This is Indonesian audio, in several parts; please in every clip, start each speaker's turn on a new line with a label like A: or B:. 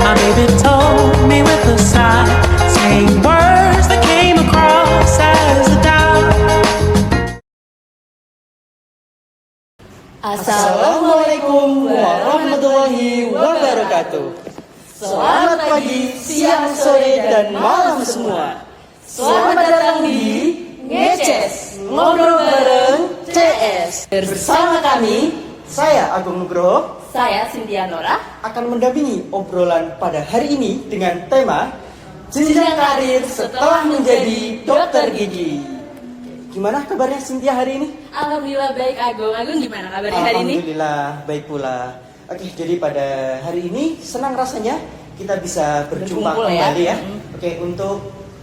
A: My baby told me with a sigh, saying words that came across as a doubt.
B: Assalamualaikum warahmatullahi wabarakatuh. Selamat pagi, siang, sore, dan malam semua. Selamat datang di Ngeces, ngobrol bareng CS. Bersama kami, saya Agung Nugroho,
C: Saya Cynthia Nora.
B: akan mendampingi obrolan pada hari ini dengan tema jenjang karir setelah menjadi dokter gigi. Gimana kabarnya Cynthia hari ini?
C: Alhamdulillah baik Agung. Agung gimana kabarnya hari ini?
B: Alhamdulillah baik pula. Oke, jadi pada hari ini senang rasanya kita bisa berjumpa
C: Berkumpul
B: kembali
C: ya.
B: ya. Oke, untuk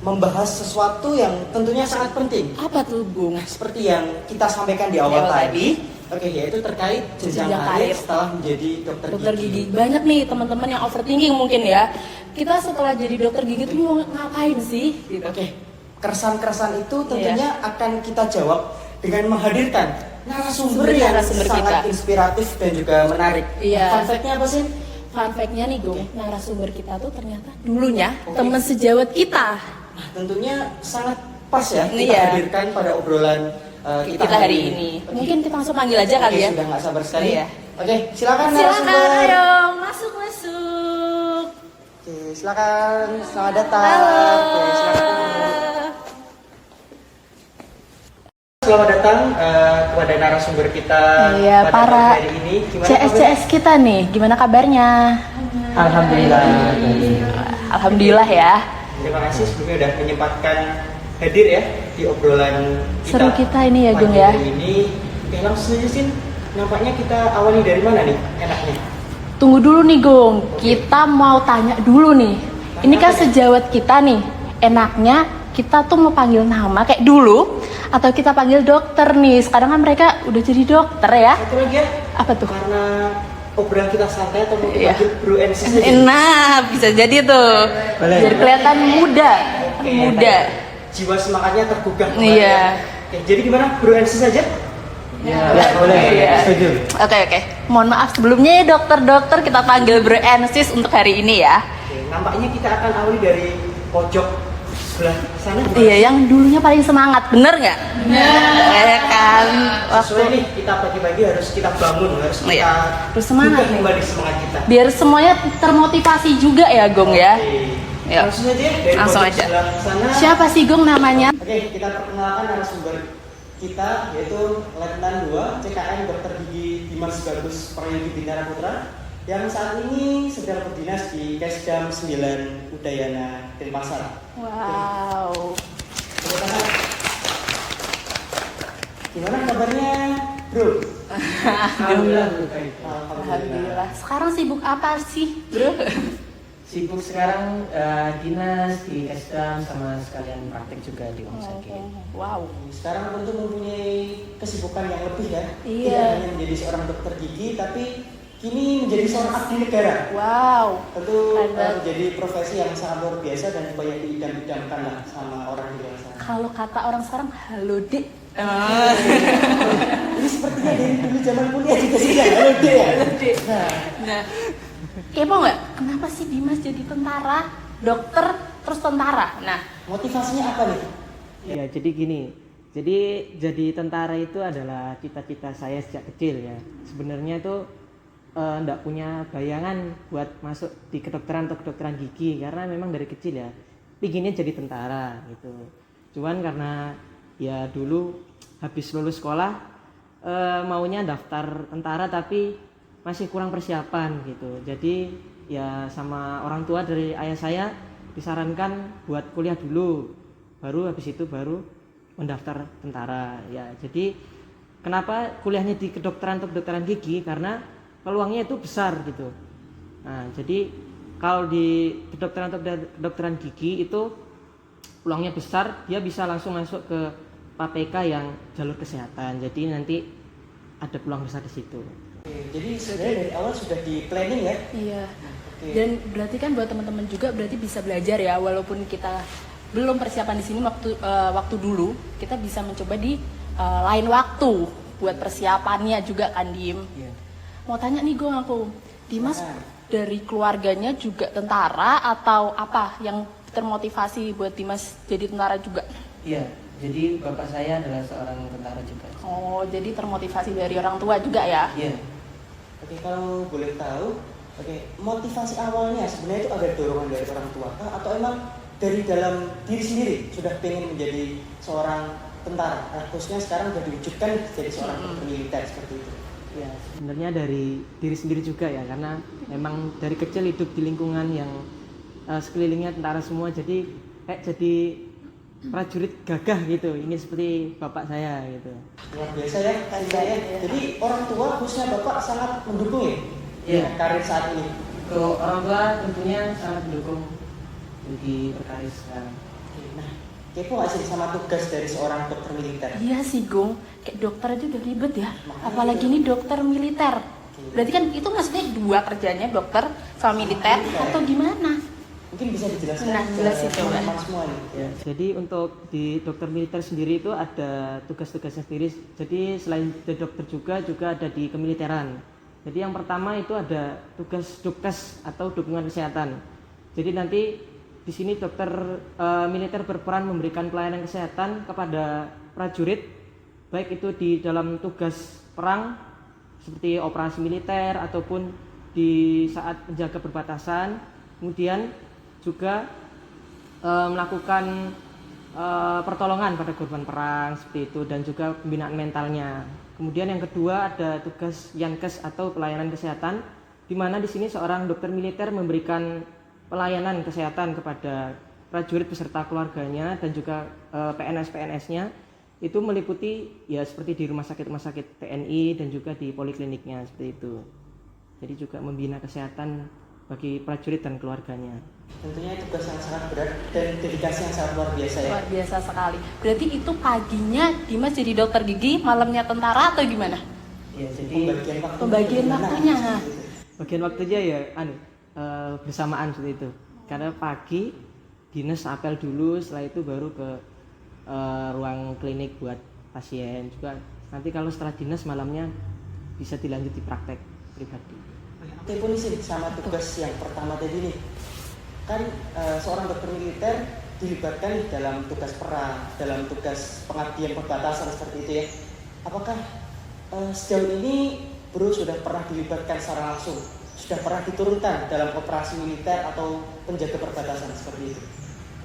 B: membahas sesuatu yang tentunya sangat penting.
C: Apa tuh Bung?
B: Seperti yang kita sampaikan di awal
C: Awal
B: tadi. Oke, yaitu terkait jenjang
C: Jenjang
B: karir
C: karir.
B: setelah menjadi dokter
C: Gigi. Banyak nih teman-teman yang overthinking mungkin ya. Kita setelah jadi dokter gigi tuh mau ngapain sih? Gitu.
B: Oke, keresahan-keresahan itu tentunya akan kita jawab dengan menghadirkan narasumber yang
C: Narasumber
B: sangat
C: kita.
B: inspiratif dan juga menarik.
C: Iya.
B: Fun fact-nya apa sih?
C: Fun fact-nya nih Gung, narasumber kita tuh ternyata dulunya teman sejawat kita.
B: Nah, tentunya sangat pas ya kita
C: Iya.
B: hadirkan pada obrolan
C: Kita hari ini.
B: Oke.
C: Mungkin kita langsung panggil aja kali ya.
B: Sudah nggak sabar sekali.
C: Iya.
B: Oke, silakan
C: Silakan,
B: narasumber.
C: ayo masuk.
B: Oke, silakan. Selamat datang.
C: Halo.
B: Oke, silakan. Selamat datang kepada narasumber kita
C: Iya,
B: pada
C: para
B: pagi hari ini. Gimana kabarnya?
C: CS kita nih, gimana kabarnya?
B: Alhamdulillah.
C: Alhamdulillah ya.
B: Terima kasih sebelumnya sudah menyempatkan hadir ya di obrolan kita.
C: Seru kita ini ya,
B: pagi
C: Gung ya.
B: hari ini. Oke, langsung saja Sin. Nampaknya kita awali dari mana nih enaknya?
C: Tunggu dulu nih Gung, kita mau tanya dulu nih. Ini kan sejawat kita nih, enaknya kita tuh mau panggil nama kayak dulu atau kita panggil dokter nih. Sekarang kan mereka udah jadi dokter ya.
B: Satu lagi ya,
C: Apa tuh?
B: karena obrolan kita santai atau mau
C: Iya.
B: dipanggil Bro and Sis aja?
C: Nah, bisa jadi tuh.
B: Boleh.
C: Biar kelihatan muda.
B: Oke,
C: Muda.
B: jiwa semangatnya tergugah kembali
C: Iya.
B: ya. Oke, jadi gimana Bro and Sis aja?
C: Ya,
B: boleh.
C: Iya.
B: Setuju.
C: Oke. Mohon maaf sebelumnya ya dokter-dokter, kita panggil Bro and Sis untuk hari ini ya.
B: Oke, nampaknya kita akan awali dari pojok sebelah sana.
C: Iya, yang dulunya paling semangat, bener nggak? Bener. Ya kan.
B: Sesuai nih, kita pagi-pagi harus kita bangun, harus kita
C: Iya. Terus semangat
B: buka
C: nih.
B: kembali semangat kita.
C: Biar semuanya termotivasi juga ya, Gong ya.
B: Oke.
C: Yuk.
B: Langsung aja ya, dari
C: Langsung
B: pojok
C: aja.
B: sebelah sana.
C: Siapa sih Gong namanya?
B: Oke, kita perkenalkan narasumber kita yaitu Letnan 2 CKN Dr. Gigi Dimas Bagus Prayogi Bintara Putra yang saat ini sedang berdinas di Kesdam 9 Udayana Denpasar.
C: Wow.
B: Tepuk tangan. Gimana kabarnya, Bro? Alhamdulillah.
C: Alhamdulillah. Sekarang sibuk apa sih, Bro?
D: Sibuk sekarang dinas di Kesdam sama sekalian praktek juga di rumah sakit.
C: Wow.
B: Sekarang tentu mempunyai kesibukan yang lebih ya.
C: Iya.
B: Tidak hanya menjadi seorang dokter gigi, tapi kini menjadi seorang abdi negara.
C: Wow.
B: Tentu
C: Ada.
B: menjadi profesi yang sangat luar biasa dan banyak diidam-idamkan lah sama orang di luar sana.
C: Kalau kata orang sekarang, halo Dek.
B: Ini sepertinya dari dulu zaman kuliah juga sih ya, halo Dek ya.
C: Nah, kepo nggak? Kenapa sih Dimas jadi tentara, dokter, terus tentara? Nah,
B: Motivasinya apa nih?
D: Ya, jadi gini. Jadi tentara itu adalah cita-cita saya sejak kecil ya. Sebenarnya itu enggak punya bayangan buat masuk di kedokteran atau kedokteran gigi karena memang dari kecil ya pinginnya jadi tentara gitu. Cuman karena ya dulu habis lulus sekolah maunya daftar tentara tapi masih kurang persiapan gitu. Jadi ya sama orang tua dari ayah saya disarankan buat kuliah dulu, baru habis itu baru mendaftar tentara ya. Jadi kenapa kuliahnya di kedokteran atau kedokteran gigi, karena peluangnya itu besar gitu. Nah, jadi kalau di kedokteran atau kedokteran gigi itu peluangnya besar, dia bisa langsung masuk ke PAPK yang jalur kesehatan. Jadi nanti ada peluang besar di situ.
B: Oke, jadi sebenarnya dari awal sudah di planning ya.
C: iya.
B: Oke.
C: Dan berarti kan buat teman-teman juga berarti bisa belajar ya, walaupun kita belum persiapan di sini waktu dulu, kita bisa mencoba di lain waktu buat persiapannya juga kan Dim.
B: Iya.
C: Mau tanya nih gue aku, Dimas dari keluarganya juga tentara atau apa yang termotivasi buat Dimas jadi tentara juga?
D: Iya, jadi bapak saya adalah seorang tentara juga.
C: Oh, jadi termotivasi dari orang tua juga ya?
D: Iya.
B: Oke, kalau boleh tahu, oke, motivasi awalnya sebenarnya itu ada dorongan dari orang tua kah? Atau emang dari dalam diri sendiri sudah pengen menjadi seorang tentara? Nah, khususnya sekarang sudah diwujudkan jadi seorang dokter militer seperti itu.
D: Ya, sebenarnya dari diri sendiri juga ya, karena memang dari kecil hidup di lingkungan yang sekelilingnya tentara semua, jadi kayak jadi prajurit gagah gitu, ingin seperti bapak saya gitu.
B: Luar biasa ya, saya. Jadi orang tua khususnya bapak sangat mendukung ya,
D: Iya.
B: karir saat ini.
D: Untuk orang tua tentunya sangat mendukung di berkarir sekarang.
B: Nah, kepo nggak sih sama tugas dari seorang dokter militer?
C: Iya sih Gung, kayak dokter aja udah ribet ya.
B: Makanya
C: Apalagi
B: itu.
C: ini dokter militer. Berarti kan itu maksudnya dua kerjanya dokter sama militer atau gimana?
B: Mungkin bisa dijelaskan
C: Nah,
B: ke
C: jelasin coba.
B: teman-teman semua nih.
D: Ya, jadi untuk di dokter militer sendiri itu ada tugas-tugasnya sendiri. Jadi selain jadi dokter juga ada di kemiliteran. Jadi yang pertama itu ada tugas Dukes atau dukungan kesehatan. Jadi nanti di sini dokter militer berperan memberikan pelayanan kesehatan kepada prajurit, baik itu di dalam tugas perang seperti operasi militer ataupun di saat menjaga perbatasan. Kemudian juga melakukan pertolongan pada korban perang seperti itu, dan juga pembinaan mentalnya. Kemudian yang kedua ada tugas Yankes atau pelayanan kesehatan, di mana di sini seorang dokter militer memberikan pelayanan kesehatan kepada prajurit beserta keluarganya dan juga PNS-PNS-nya. Itu meliputi ya seperti di rumah sakit TNI dan juga di polikliniknya seperti itu. Jadi juga membina kesehatan bagi prajurit dan keluarganya.
B: Tentunya tugas yang sangat berat dan dedikasi yang sangat luar biasa ya.
C: Luar biasa sekali. Berarti itu paginya Dimas jadi dokter gigi, malamnya tentara atau gimana?
D: Ya, jadi
C: Pembagian waktunya.
D: bagian waktunya ya bersamaan seperti itu. Karena pagi dinas apel dulu, setelah itu baru ke ruang klinik buat pasien juga. Nanti kalau setelah dinas malamnya bisa dilanjuti praktek pribadi.
B: Oke pun sih sama tugas yang pertama tadi nih. Kan seorang dokter militer dilibatkan dalam tugas perang, dalam tugas pengabdian perbatasan seperti itu ya. Apakah sejauh ini Bro sudah pernah dilibatkan secara langsung? Sudah pernah diturunkan dalam operasi militer atau penjaga perbatasan seperti itu?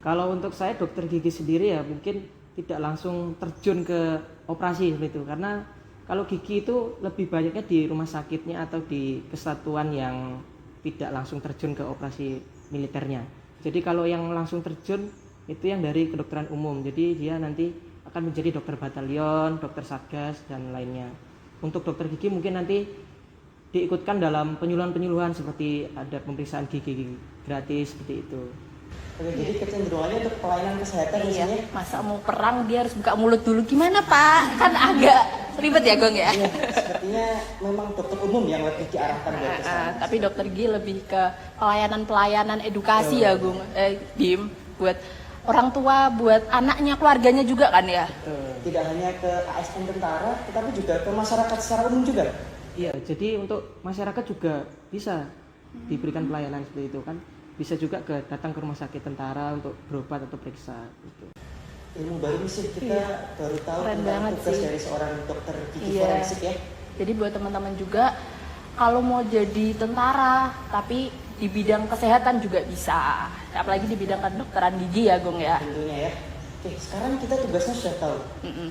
D: Kalau untuk saya dokter gigi sendiri ya mungkin tidak langsung terjun ke operasi seperti itu, karena kalau gigi itu lebih banyaknya di rumah sakitnya atau di kesatuan yang tidak langsung terjun ke operasi militernya. Jadi kalau yang langsung terjun itu yang dari kedokteran umum, jadi dia nanti akan menjadi dokter batalion, dokter satgas dan lainnya. Untuk dokter gigi mungkin nanti diikutkan dalam penyuluhan-penyuluhan seperti ada pemeriksaan gigi gratis seperti itu.
B: Oke, jadi kecenderungannya untuk pelayanan kesehatan di
C: Iya,
B: sini.
C: masa mau perang dia harus buka mulut dulu gimana Pak? Kan agak ribet ya Gong ya?
B: Iya, sepertinya memang dokter umum yang lebih diarahkan buat ke sana.
C: Tapi dokter gigi lebih ke pelayanan edukasi ya Gung, Dim, buat orang tua, buat anaknya, keluarganya juga kan ya?
B: Tidak hanya ke ASN tentara, tetapi juga ke masyarakat secara umum juga.
D: Iya, jadi untuk masyarakat juga bisa diberikan pelayanan seperti itu kan. Bisa juga datang ke rumah sakit tentara untuk berobat atau periksa gitu.
B: Ilmu baru sih kita baru tahu
C: Keren
B: tentang
C: banget
B: tugas
C: sih.
B: dari seorang dokter gigi
C: Iya.
B: forensik ya.
C: Jadi buat teman-teman juga kalau mau jadi tentara tapi di bidang kesehatan juga bisa. Apalagi di bidang kedokteran gigi ya Gong ya.
B: Tentunya ya. Oke, sekarang kita tugasnya sudah tahu.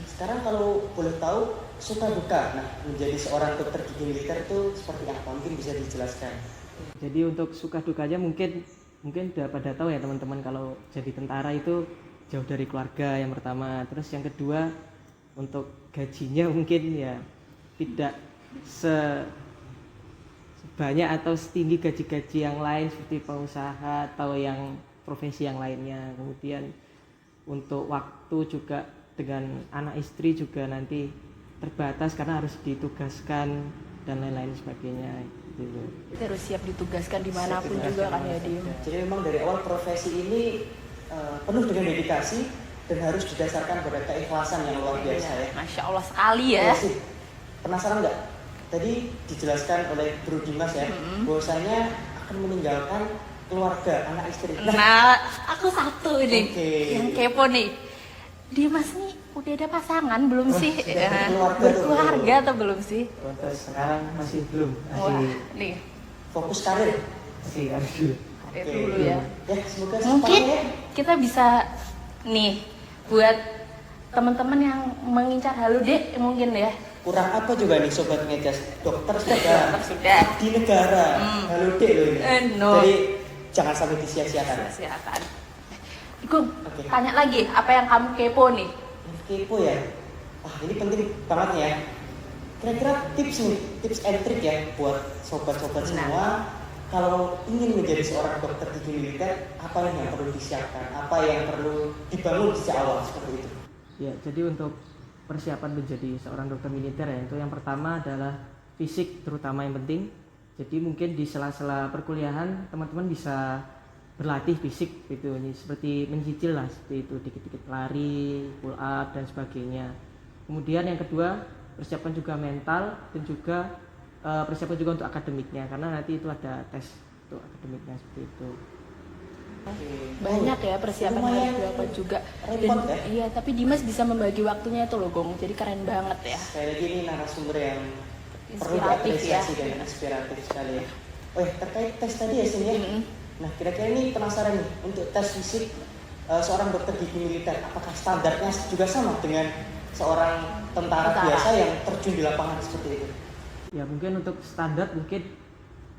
B: Sekarang kalau boleh tahu suka duka, nah menjadi seorang dokter gigi militer itu seperti apa? Mungkin bisa dijelaskan.
D: Jadi untuk suka dukanya mungkin udah pada tahu ya teman-teman, kalau jadi tentara itu jauh dari keluarga yang pertama. Terus yang kedua untuk gajinya mungkin ya tidak sebanyak atau setinggi gaji-gaji yang lain seperti pengusaha atau yang profesi yang lainnya. Kemudian untuk waktu juga dengan anak istri juga nanti terbatas karena harus ditugaskan dan lain-lain sebagainya gitu.
C: Kita harus siap ditugaskan dimanapun juga kan ya Dim.
B: Jadi memang dari awal profesi ini penuh dengan dedikasi dan harus didasarkan pada keikhlasan yang luar biasa ya.
C: Masya Allah sekali ya.
B: Iya sih. Penasaran nggak? Tadi dijelaskan oleh Bro Dimas ya, bahwasanya akan meninggalkan keluarga, anak istri.
C: Nah, aku satu nih
B: Oke.
C: yang kepo nih. Dimas nih udah ada pasangan belum sih?
B: sudah
C: Ya,
B: berkeluarga
C: berkeluarga atau belum sih?
D: Untuk sekarang masih belum,
C: Wah,
D: masih
C: nih
B: fokus karir.
D: harus dulu.
C: ada
B: Oke.
C: dulu ya.
B: Ya, semoga
C: Mungkin
B: secepatnya.
C: kita bisa nih buat teman-teman yang mengincar halu dek mungkin ya.
B: Kurang apa juga nih sobat ngejas? Dokter sudah,
C: Sudah.
B: di negara. Halo dek loh ini.
C: No.
B: Jadi jangan sampai disia-siakan.
C: Silakan. Gung,
B: Oke.
C: tanya lagi apa yang kamu kepo nih?
B: Kepo ya. Ini penting banget nih ya. Kira-kira tips nih, tips and trick ya buat sobat-sobat semua. Kalau ingin menjadi seorang dokter gigi militer, apa yang perlu disiapkan? Apa yang perlu dibangun sejak awal seperti itu?
D: Ya, jadi untuk persiapan menjadi seorang dokter militer ya, itu yang pertama adalah fisik terutama yang penting. Jadi mungkin di sela-sela perkuliahan teman-teman bisa berlatih fisik gitu, ini seperti mencicil lah seperti itu, dikit-dikit lari, pull up dan sebagainya. Kemudian yang kedua, persiapan juga mental dan juga persiapan juga untuk akademiknya, karena nanti itu ada tes untuk akademiknya seperti itu.
C: Banyak ya persiapan
B: Lumayan
C: harus dilakukan juga.
B: repot ya.
C: Iya, tapi Dimas bisa membagi waktunya itu loh, Gong. Jadi keren banget ya.
B: Sekali lagi ini narasumber yang perlu
C: Inspiratif ya.
B: diapresiasi dan inspiratif sekali ya. Terkait tes tadi ya Sin ya.
C: Mm-mm.
B: Nah kira-kira ini penasaran nih untuk tes fisik seorang dokter gigi militer, apakah standarnya juga sama dengan seorang tentara biasa yang terjun di lapangan seperti itu?
D: Ya mungkin untuk standar mungkin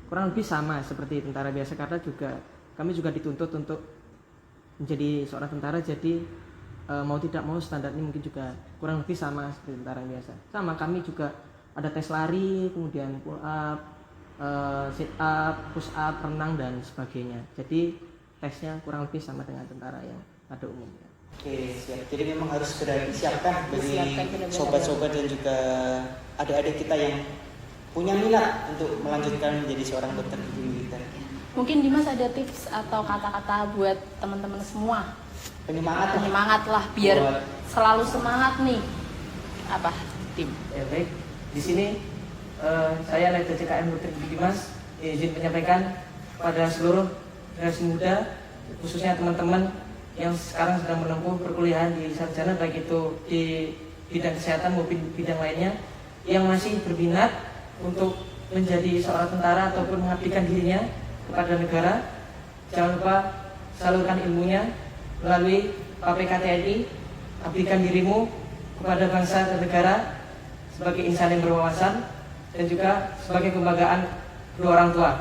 D: kurang lebih sama seperti tentara biasa, karena juga kami juga dituntut untuk menjadi seorang tentara, jadi mau tidak mau standarnya mungkin juga kurang lebih sama seperti tentara biasa. Sama, kami juga ada tes lari, kemudian pull up, sit up, push up, renang dan sebagainya. Jadi tesnya kurang lebih sama dengan tentara yang pada umumnya.
B: Oke, siap. Jadi memang harus segera disiapkan bagi
C: Disiapkan benar-benar.
B: sobat-sobat dan juga adik-adik kita yang punya minat untuk melanjutkan menjadi seorang dokter gigi militer.
C: Mungkin Dimas ada tips atau kata-kata buat teman-teman semua.
B: Penyemangat lah.
C: Penyemangat lah biar
B: Buat-
C: selalu semangat nih. Apa, tim?
D: Ya baik, di sini saya Lektor CKM Dr. Gigi Dimas izin menyampaikan kepada seluruh generasi muda, khususnya teman-teman yang sekarang sedang menempuh perkuliahan di sarjana, baik itu di bidang kesehatan maupun bidang lainnya, yang masih berminat untuk menjadi seorang tentara ataupun mengabdikan dirinya kepada negara. Jangan lupa salurkan ilmunya melalui KPK TNI. Abdikan dirimu kepada bangsa dan negara sebagai insan yang berwawasan dan juga sebagai kebanggaan kedua orang tua.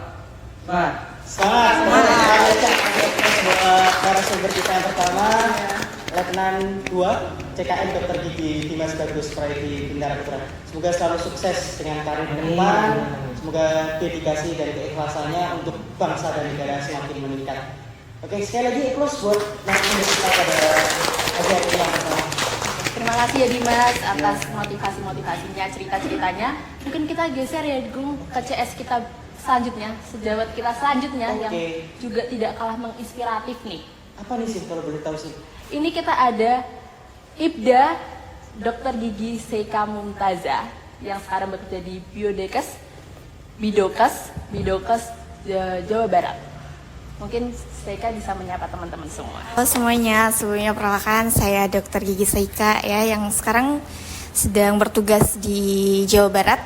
B: Semangat buat narasumber kita yang pertama, Letnan 2 CKM Dr. Gigi Dimas Bagus Praidi Bintara Putra. Semoga selalu sukses dengan karir ke depan. Semoga dedikasi dan keikhlasannya untuk bangsa dan negara semakin meningkat. Oke, sekali lagi ikhlas buat narasumber kita pada acara yang pertama.
C: Terima kasih ya Dimas atas motivasi-motivasinya, cerita-ceritanya. Mungkin kita geser ya Gung ke CS kita selanjutnya, sejawat kita selanjutnya yang
B: Oke.
C: juga tidak kalah menginspiratif nih.
B: Apa nih sih kalau boleh tahu sih?
C: Ini kita ada Ibda Dr. Gigi Seika Mumtaza yang sekarang bekerja di Bidokes Jawa Barat. Mungkin Seika bisa menyapa teman-teman semua.
E: Halo semuanya, sebelumnya perkenalkan saya Dr. Gigi Seika ya, yang sekarang sedang bertugas di Jawa Barat,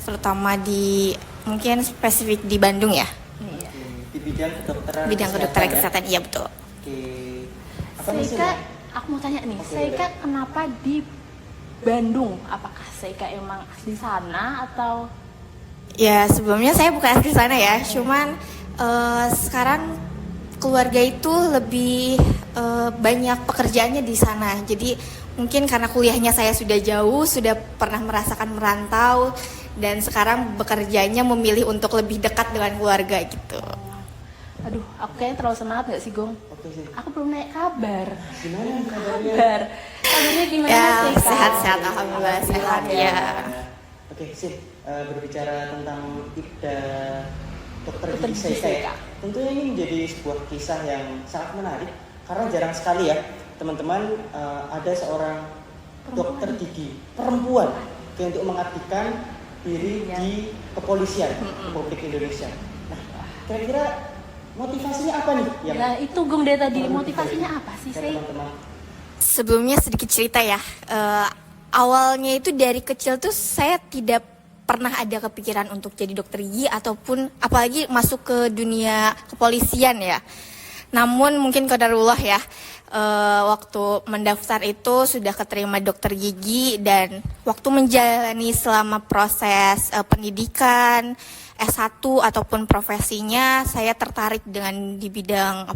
E: terutama di mungkin spesifik di Bandung ya,
C: Iya.
B: Di bidang kedokteran.
E: bidang kedokteran
B: ya?
E: kesehatan, iya betul.
B: Oke. Apa nih sih?
C: Seika, aku mau tanya nih,
B: Oke,
C: Seika
B: boleh.
C: kenapa di Bandung? Apakah Seika emang asli sana atau
E: Ya sebelumnya saya bukan asli sana ya, cuman sekarang keluarga itu lebih banyak pekerjaannya di sana. Jadi mungkin karena kuliahnya saya sudah jauh, sudah pernah merasakan merantau, dan sekarang bekerjanya memilih untuk lebih dekat dengan keluarga gitu.
C: aduh, aku kayaknya terlalu semangat gak sih, Gong?
B: Oke sih.
C: Aku belum naik kabar.
B: Gimana kabarnya?
C: Kabarnya gimana,
E: Ya
C: Seika?
E: sehat-sehat, alhamdulillah sehat ya.
B: Oke, sih. Berbicara tentang Ibda Dr.
C: Dr.
B: Gigi
C: Gigi
B: Seika ya.
C: Seika.
B: Tentunya ini menjadi sebuah kisah yang sangat menarik karena jarang sekali ya teman-teman ada seorang dokter gigi perempuan yang untuk mengabdikan diri
C: Ya.
B: di kepolisian Republik Indonesia. Nah, kira-kira motivasinya apa nih?
C: Nah itu Gung dari tadi, motivasinya apa sih Sei?
B: Teman-teman.
E: Sebelumnya sedikit cerita ya. Awalnya itu dari kecil tuh saya tidak pernah ada kepikiran untuk jadi dokter gigi ataupun apalagi masuk ke dunia kepolisian ya. Namun mungkin qadarullah ya, waktu mendaftar itu sudah keterima dokter gigi dan waktu menjalani selama proses pendidikan S1 ataupun profesinya saya tertarik dengan di bidang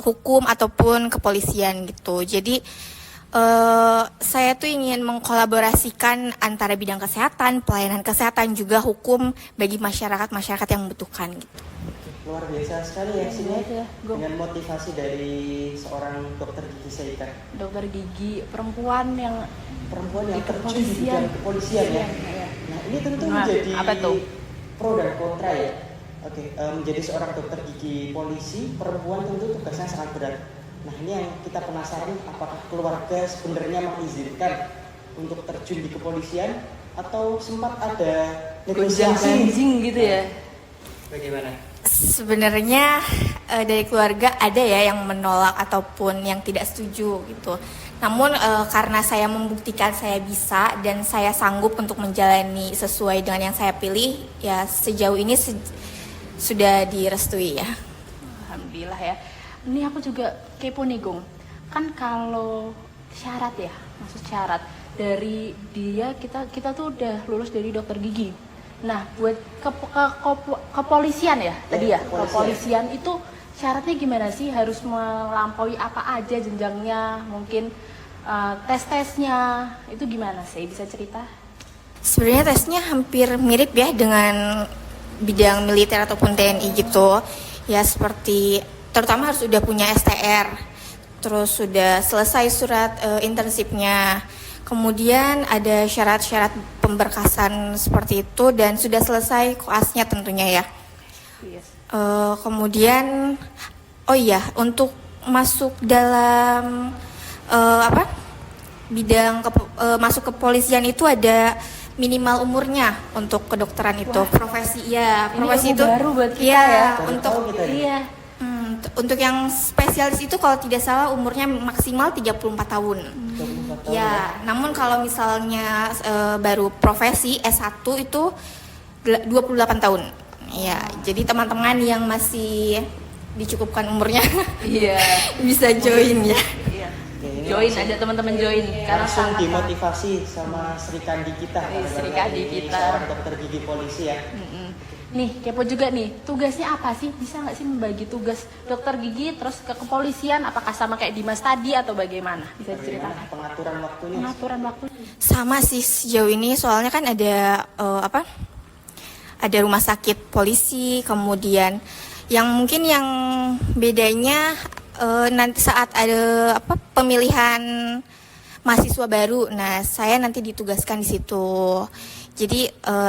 E: hukum ataupun kepolisian gitu. Jadi saya tuh ingin mengkolaborasikan antara bidang kesehatan, pelayanan kesehatan juga hukum bagi masyarakat yang membutuhkan gitu.
B: Luar biasa sekali ya sini
C: Ya, Gung.
B: dengan motivasi dari seorang dokter gigi Seika.
C: Dokter gigi perempuan yang
B: Perempuan yang
C: di
B: terjun di
C: kepolisian.
B: bidang kepolisian ya.
C: Iya.
B: Nah ini tentu
C: Nah,
B: menjadi
C: apa tuh?
B: pro dan kontra ya. Oke, menjadi seorang dokter gigi polisi perempuan tentu tugasnya sangat berat. Nah ini yang kita penasaran, apakah keluarga sebenarnya mengizinkan untuk terjun di kepolisian atau sempat ada negosiasi?
C: gonjang-ganjing gitu ya.
B: Bagaimana?
E: Sebenarnya dari keluarga ada ya yang menolak ataupun yang tidak setuju gitu. Namun karena saya membuktikan saya bisa dan saya sanggup untuk menjalani sesuai dengan yang saya pilih, ya sejauh ini sudah direstui ya.
C: Alhamdulillah ya. Ini aku juga kepo nih Gung. Kan kalau syarat ya, maksud syarat dari dia kita tuh udah lulus dari dokter gigi. Nah, buat kepolisian ya tadi ya. Kepolisian itu syaratnya gimana sih? Harus melampaui apa aja jenjangnya? Mungkin tes-tesnya itu gimana sih? Bisa cerita?
E: Sebenarnya tesnya hampir mirip ya dengan bidang militer ataupun TNI gitu. Ya seperti terutama harus sudah punya STR, terus sudah selesai surat internshipnya, kemudian ada syarat-syarat pemberkasan seperti itu dan sudah selesai koasnya tentunya ya.
C: Yes.
E: Kemudian untuk masuk dalam bidang masuk kepolisian itu ada minimal umurnya untuk kedokteran itu.
C: Wah.
E: Profesi
C: Ini
E: itu
C: baru buat kita
E: iya,
C: ya.
E: untuk
C: Iya.
E: untuk yang spesialis itu kalau tidak salah umurnya maksimal 34 tahun.
B: 24 tahun
E: Ya, namun kalau misalnya baru profesi S1 itu 28 tahun. Ya, jadi teman-teman yang masih dicukupkan umurnya
C: Iya.
E: bisa join ya.
C: Iya.
B: Oke, ini
C: Join
B: langsung-
C: aja teman-teman join karena
B: langsung
C: sangat
B: dimotivasi sama Sri Kandi kita.
C: Sri Kandi
B: Ini
C: kita.
B: seorang dokter gigi polisi ya.
C: Mm-mm. Nih, kepo juga nih, tugasnya apa sih? Bisa nggak sih membagi tugas dokter gigi terus ke kepolisian? Apakah sama kayak Dimas tadi atau bagaimana? Bisa
B: Bagaimana
C: diceritakan?
B: pengaturan waktunya?
C: Pengaturan waktu.
E: Sama sih sejauh ini soalnya kan ada ada rumah sakit polisi, kemudian yang mungkin yang bedanya nanti saat ada pemilihan mahasiswa baru. Nah, saya nanti ditugaskan di situ. Jadi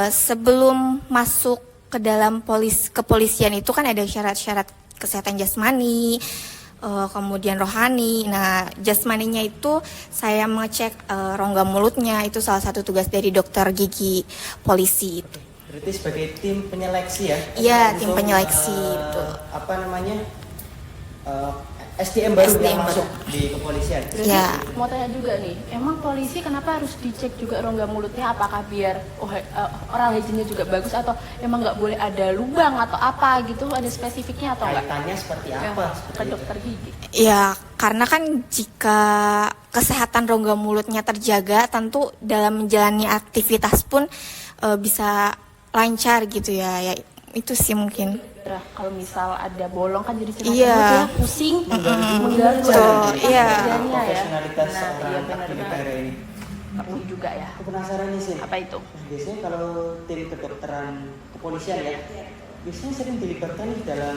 E: sebelum masuk ke dalam kepolisian itu kan ada syarat-syarat kesehatan jasmani, kemudian rohani. Nah, jasmaninya itu saya mengecek rongga mulutnya, itu salah satu tugas dari dokter gigi polisi itu.
B: Berarti sebagai tim penyeleksi ya?
E: Iya, tim
B: Untuk,
E: penyeleksi, betul.
B: Apa namanya? SDM baru
E: SDM
B: yang
E: baru.
B: masuk di kepolisian.
C: Berarti
E: Ya.
C: mau tanya juga nih, emang polisi kenapa harus dicek juga rongga mulutnya? Apakah biar oral hygiene-nya juga bagus atau emang nggak boleh ada lubang atau apa gitu? Ada spesifiknya atau enggak?
B: Kaitannya seperti
C: Yang
B: apa?
C: ke
B: Seperti itu.
C: dokter gigi.
E: Ya, karena kan jika kesehatan rongga mulutnya terjaga, tentu dalam menjalani aktivitas pun bisa lancar gitu ya. Ya itu sih mungkin.
C: Nah, kalau misal ada bolong kan jadi sinar
E: Iya.
C: mulut ya, pusing, mengganggu
E: Betul, iya.
C: pekerjaannya ya.
B: Profesionalitas
C: Nah,
B: seorang
C: iya
B: abdi
C: benar-benar.
B: negara ini.
C: Perlu juga ya.
B: Aku penasaran nih sih.
C: Apa itu?
B: Nah, biasanya kalau tim kedokteran kepolisian ya, biasanya sering dilibatkan nih dalam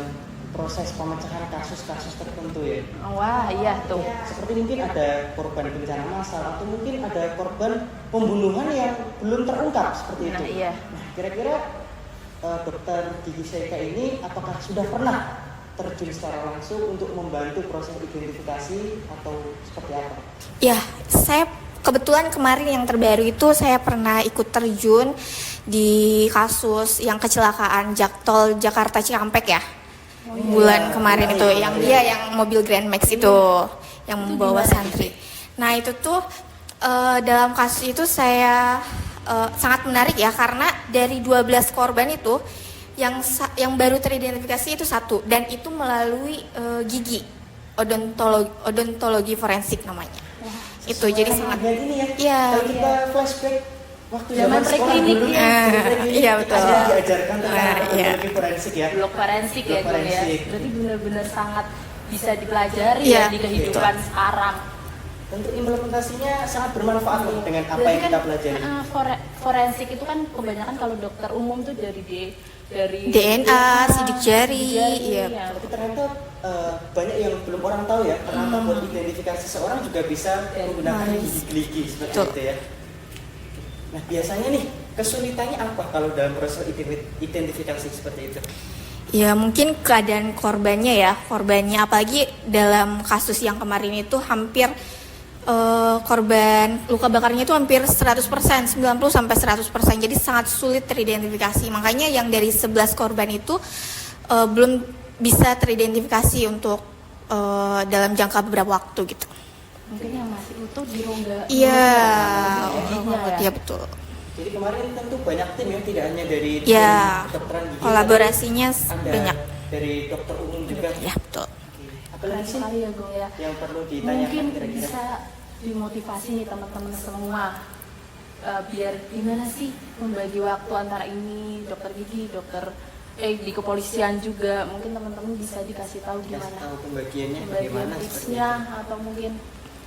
B: proses pemecahan kasus-kasus tertentu ya.
C: Wah, iya tuh.
B: Seperti mungkin ada korban bencana massal atau mungkin ada korban pembunuhan yang belum terungkap seperti
C: Nah,
B: itu.
C: iya.
B: Nah, kira-kira dokter gigi Seika ini apakah sudah pernah terjun secara langsung untuk membantu proses identifikasi atau seperti apa?
E: Ya, saya kebetulan kemarin yang terbaru itu saya pernah ikut terjun. di kasus yang kecelakaan Tol Jakarta Cikampek ya. Bulan kemarin itu yang dia yang mobil Grand Max itu yang membawa santri. Nah, itu tuh dalam kasus itu saya sangat menarik ya, karena dari 12 korban itu yang baru teridentifikasi itu 1, dan itu melalui gigi odontologi forensik namanya. Itu jadi sangat
B: ini ya.
E: Iya.
B: Kalau kita flashback waktu
C: Zaman
B: zaman sekolah
C: preklinik
B: dulu
C: ya.
E: Iya, betul.
B: Ada diajarkan tentang
E: Iya.
B: odontologi forensik ya.
C: Blok forensik ya
B: Blok
C: Gung ya.
B: forensik.
C: Berarti benar-benar sangat bisa dipelajari
E: Iya,
C: ya di kehidupan sekarang.
B: Tentu implementasinya sangat bermanfaat loh dengan apa
C: Berarti
B: yang kita pelajari.
C: Forensik itu kan kebanyakan kalau dokter umum tuh dari
E: DNA, sidik jari, iya.
B: Tapi ternyata banyak yang belum orang tahu ya. Ternyata buat identifikasi seseorang juga bisa menggunakan gigi geligi seperti
E: Betul.
B: itu ya. Nah, biasanya nih kesulitannya apa kalau dalam proses identifikasi seperti itu?
E: Ya mungkin keadaan korbannya apalagi dalam kasus yang kemarin itu hampir korban luka bakarnya itu hampir 100%, 90 sampai 100%. Jadi sangat sulit teridentifikasi. Makanya yang dari 11 korban itu belum bisa teridentifikasi untuk dalam jangka beberapa waktu gitu.
C: Mungkin yang masih utuh di rongga.
E: Iya,
C: giginya ya.
E: iya betul.
B: Jadi kemarin tentu banyak tim ya, tidak hanya dari tim
E: Ya,
B: kedokteran gigi,
E: kolaborasinya
B: ada
E: banyak.
B: dari dokter umum juga.
E: Ya betul.
B: Apalagi sih
C: Sekali ya Gung ya.
B: yang perlu ditanyakan
C: Mungkin
B: kira-kira?
C: bisa dimotivasi nih teman-teman semua. Biar gimana sih membagi waktu antara ini dokter gigi, dokter di kepolisian juga. Mungkin teman-teman bisa dikasih tahu
B: Kasih
C: gimana
B: tahu pembagiannya
C: pembagian
B: bagaimana seperti
C: tipsnya
B: itu.
C: atau mungkin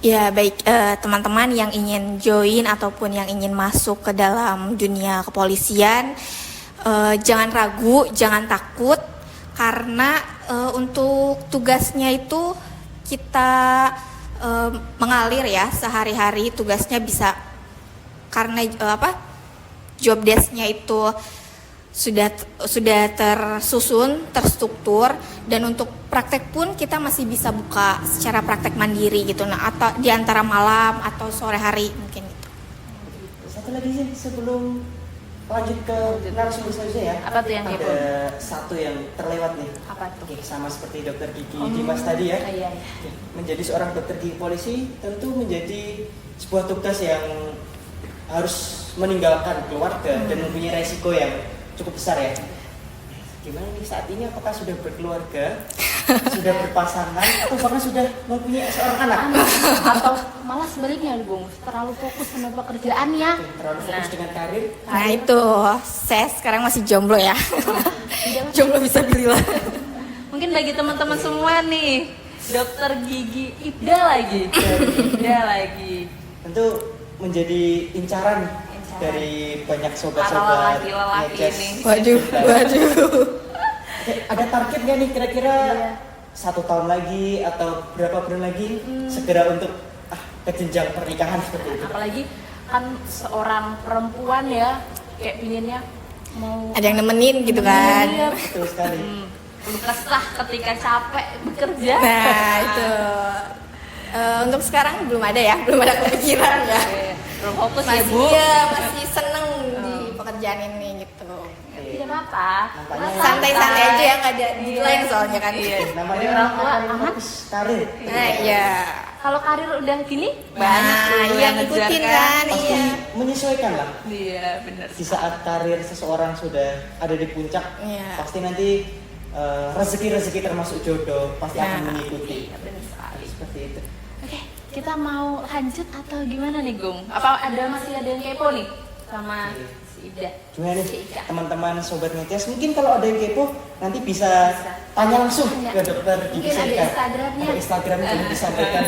E: Ya baik, teman-teman yang ingin join ataupun yang ingin masuk ke dalam dunia kepolisian, jangan ragu, jangan takut, karena untuk tugasnya itu kita mengalir ya sehari-hari, tugasnya bisa karena job desk-nya itu sudah tersusun, terstruktur, dan untuk praktek pun kita masih bisa buka secara praktek mandiri gitu. Nah, atau di antara malam atau sore hari mungkin gitu.
B: Satu lagi sih sebelum lanjut ke narasumber selanjutnya ya.
C: Apa tuh yang
B: ada
C: kepo?
B: satu yang terlewat nih.
C: apa tuh?
B: Oke, sama seperti dokter gigi Dimas tadi ya.
C: Iya.
B: Oke, menjadi seorang dokter gigi polisi tentu menjadi sebuah tugas yang harus meninggalkan keluarga dan mempunyai resiko yang cukup besar ya. Gimana nih saat ini, apakah sudah berkeluarga, sudah berpasangan, atau bahkan sudah mempunyai seorang anak?
C: Atau malah sebaliknya Gung, terlalu fokus sama pekerjaannya.
B: Terlalu fokus dengan karir.
E: Nah itu, saya sekarang masih jomblo ya. Jomblo bisa bila.
C: Mungkin bagi teman-teman semua nih, dokter gigi Ida lagi.
B: Tentu menjadi incaran dari banyak
C: Para
B: sobat-sobat
C: lelaki-lelaki
B: Ngeces.
C: ini.
E: Waduh.
B: Oke, ada target nggak nih kira-kira
C: Iya.
B: 1 tahun lagi atau berapa bulan lagi segera untuk ke jenjang pernikahan seperti itu?
C: Apalagi kan seorang perempuan ya, kayak pinginnya mau
E: Ada yang nemenin gitu kan.
C: Iya,
B: Betul sekali.
C: perlu kesah ketika capek bekerja.
E: Nah itu. Untuk sekarang belum ada ya, belum ada kepikiran ya.
C: Belum fokus ya
E: Masih
C: Bu.
E: masih seneng di pekerjaan ini gitu.
C: Tidak apa-apa.
B: Nampaknya
E: Santai-santai aja ya, nggak ada deadline soalnya kan.
C: Iya.
B: namanya
C: Orang tua
B: akan
C: aman.
B: fokus karir.
E: Nah iya.
C: Kalau karir udah gini banyak
E: Nah
C: tuh
E: iya
C: yang
E: ngikutin
C: ngejar
E: kan,
B: Pasti
E: iya.
B: menyesuaikan lah.
C: Iya benar.
B: Di saat karir seseorang sudah ada di puncak,
E: Iya.
B: pasti nanti rezeki-rezeki termasuk jodoh pasti akan
E: Nah.
B: mengikuti.
C: Iya benar sekali.
B: Seperti itu.
C: Oke, kita mau lanjut atau gimana nih Gung? Apa masih ada yang kepo nih sama si Ida?
B: Gimana
C: Si
B: nih
C: Ida.
B: teman-teman sobat Ngeces, mungkin kalau ada yang kepo nanti bisa tanya langsung
C: Tanya.
B: ke dokter Gigi
C: Mungkin ada
B: Seika.
C: Instagramnya.
B: Ada Instagramnya juga disampaikan.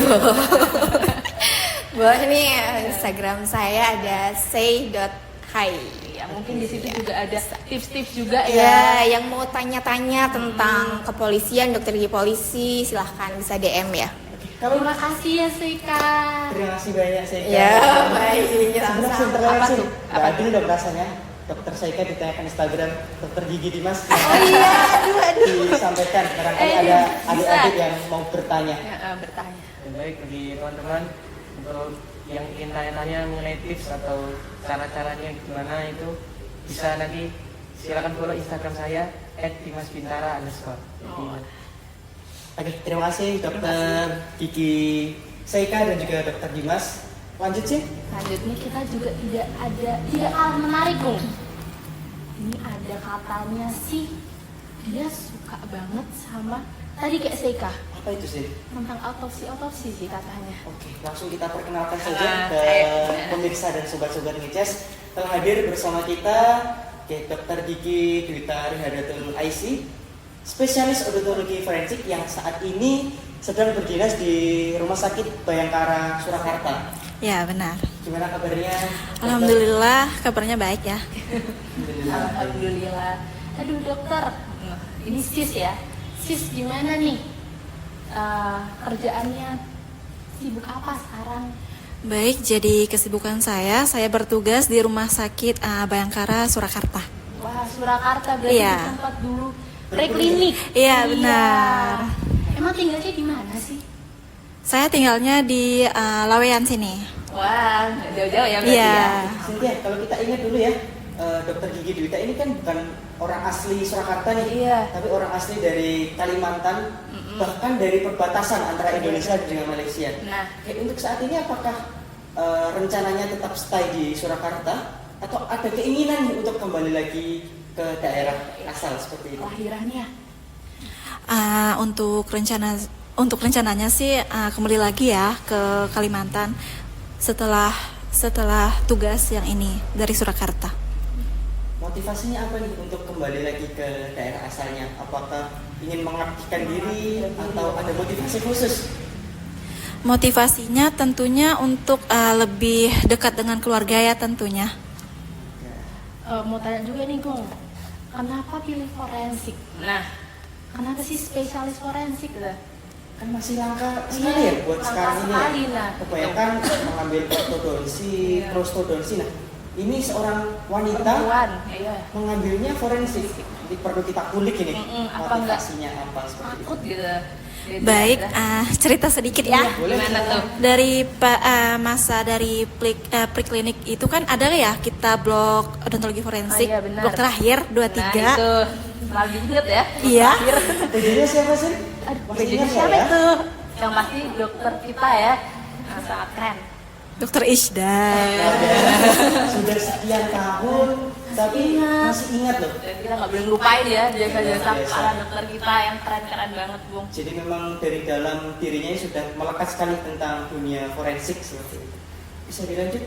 E: Bahwa ini Instagram saya ada say.hi.
C: Ya, mungkin di situ juga ada tips-tips juga
E: Ya,
C: ya.
E: yang mau tanya-tanya tentang kepolisian, dokter gigi polisi, silahkan bisa DM ya.
B: Kalau
C: Terima kasih ya Seika.
B: terima kasih banyak Seika.
E: Ya, baik.
B: Sebenarnya terlewat
C: Apa
B: sih.
C: tuh?
B: Gak adil dong rasanya. Dokter Seika ditanyakan Instagram dokter Gigi Dimas.
E: Oh iya, aduh.
B: Disampaikan barangkali
C: Eh,
B: ada
C: bisa.
B: adik-adik yang mau bertanya.
C: Ya, bertanya.
D: Yang baik bagi teman-teman untuk yang ingin tanya-tanya mengenai tips atau cara-caranya gimana itu bisa nanti silakan follow Instagram saya @dimasbintara_.
B: Oke, terima kasih Dokter Gigi Seika dan juga Dokter Dimas. Lanjut sih.
C: Lanjut nih, kita juga tidak kalah menarik Gung. Ini ada katanya sih dia suka banget sama tadi kayak Seika
B: Apa itu sih?
C: tentang autopsi sih katanya.
B: Oke, langsung kita perkenalkan saja ke pemirsa dan sobat-sobat Ngeces. Telah hadir bersama kita Dokter Gigi Dwita Rihadatul IC, spesialis odontologi forensik yang saat ini sedang berdinas di Rumah Sakit Bayangkara Surakarta.
E: Ya, benar.
B: Gimana kabarnya?
E: Alhamdulillah kabarnya baik ya.
C: Alhamdulillah. Aduh dokter, ini sis ya. Sis gimana nih? Kerjaannya sibuk apa sekarang?
E: Baik, jadi kesibukan saya bertugas di Rumah Sakit Bayangkara Surakarta.
C: Wah, Surakarta berarti
E: Iya.
C: di tempat dulu preklinik.
E: Iya, benar.
C: Emang tinggalnya di mana sih?
E: Saya tinggalnya di Laweyan sini.
C: Wah, nggak jauh-jauh ya berarti
E: Iya.
C: ya.
B: Cynthia, kalau kita ingat dulu ya, Dokter Gigi Dwita ini kan bukan orang asli Surakarta nih,
C: Iya.
B: tapi orang asli dari Kalimantan, bahkan dari perbatasan antara Indonesia dengan Malaysia.
C: Nah,
B: Untuk saat ini apakah rencananya tetap stay di Surakarta atau ada keinginan nih untuk kembali lagi ke daerah asal seperti itu?
C: lahirannya.
E: Untuk rencananya sih kembali lagi ya ke Kalimantan setelah tugas yang ini dari Surakarta.
B: Motivasinya apa nih untuk kembali lagi ke daerah asalnya? Apakah ingin mengabdikan diri atau ada motivasi khusus?
E: Motivasinya tentunya untuk lebih dekat dengan keluarga ya tentunya.
C: Mau tanya juga nih Gung, kenapa pilih forensik? Nah, kenapa sih spesialis forensik lah?
B: Kan masih langka sekali ya buat
C: Langka
B: sekarang ini
C: sekali,
B: ya.
C: nah.
B: Kebanyakan mengambil ortodonsi, prostodonsi. Nah, ini seorang wanita
C: Perempuan, iya.
B: mengambilnya forensik. Jadi perlu kita kulik ini.
C: Apa enggak
B: motivasinya apa seperti itu.
C: takut gitu?
E: Baik, cerita sedikit ya.
B: Boleh.
C: Gimana tuh?
E: Dari masa dari preklinik itu kan ada ya kita blok odontologi forensik,
C: Oh, iya, benar.
E: blok terakhir 23.
C: Nah, itu selalu diinget ya.
E: Iya.
B: Ujungnya siapa sih?
C: Aduh,
B: Masih
C: jadi
B: ingat
C: siapa
B: nggak ya?
C: itu? Yang pasti dokter kita ya. Nah, sangat keren.
E: Dokter Isdan.
B: Sudah sekian tahun tapi
C: Ingat.
B: masih ingat loh.
C: Dan kita nggak boleh lupain ya jasa-jasa
B: Biasa.
C: para dokter kita yang keren-keren banget, Bung.
B: Jadi memang dari dalam dirinya sudah melekat sekali tentang dunia forensik seperti itu. Bisa dilanjut?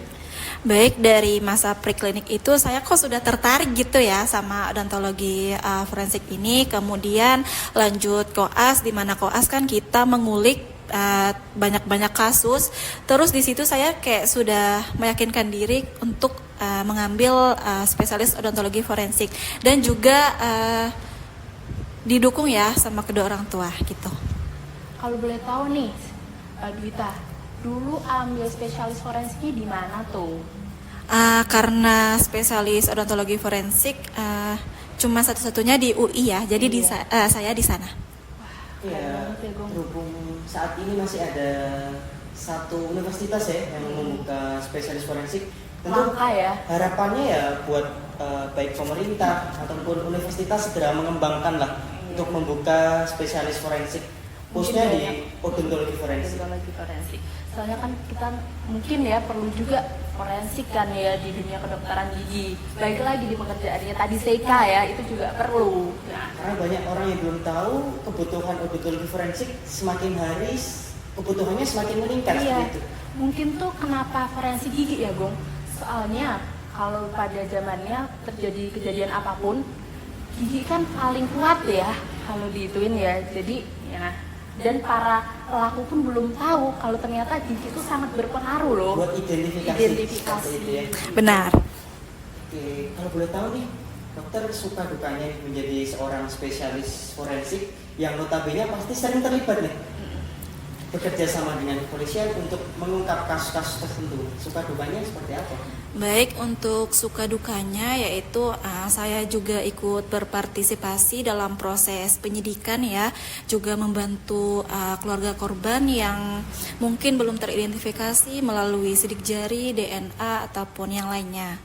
E: Baik, dari masa preklinik itu saya kok sudah tertarik gitu ya sama odontologi forensik ini. Kemudian lanjut koas, di mana koas kan kita mengulik banyak-banyak kasus. Terus di situ saya kayak sudah meyakinkan diri untuk mengambil spesialis odontologi forensik dan juga didukung ya sama kedua orang tua gitu.
C: Kalau boleh tahu nih, Dwita, dulu ambil spesialis forensiknya di mana tuh?
E: Karena spesialis odontologi forensik cuma satu-satunya di UI ya, jadi saya di sana.
C: Keren
B: Iya,
C: banget ya, Gong.
B: berhubung saat ini masih ada satu universitas ya yang membuka spesialis forensik. Tentu
C: Langka ya.
B: harapannya ya buat baik pemerintah ataupun universitas segera mengembangkan lah untuk membuka spesialis forensik khususnya di odontologi forensik.
C: Odontologi forensik. Soalnya kan kita mungkin ya perlu juga forensik kan ya di dunia kedokteran gigi. Baik lagi di pekerjaannya tadi Seika ya, itu juga perlu. Nah,
B: Karena banyak orang yang belum tahu kebutuhan odontologi forensik semakin hari kebutuhannya semakin meningkat
C: iya.
B: seperti itu.
C: Mungkin tuh kenapa forensik gigi ya, Gong? Soalnya kalau pada zamannya terjadi kejadian apapun, gigi kan paling kuat ya kalau diituin ya. Jadi ya, dan para pelaku pun belum tahu kalau ternyata gigi itu sangat berpengaruh loh.
B: Buat identifikasi,
C: Identifikasi.
B: seperti itu ya.
E: Benar.
B: Oke, kalau boleh tahu nih, dokter suka dukanya menjadi seorang spesialis forensik yang notabene pasti sering terlibat nih bekerja sama dengan kepolisian untuk mengungkap kasus-kasus tertentu. Suka dukanya seperti apa?
E: Baik, untuk suka dukanya yaitu saya juga ikut berpartisipasi dalam proses penyidikan ya, juga membantu keluarga korban yang mungkin belum teridentifikasi melalui sidik jari, DNA ataupun yang lainnya.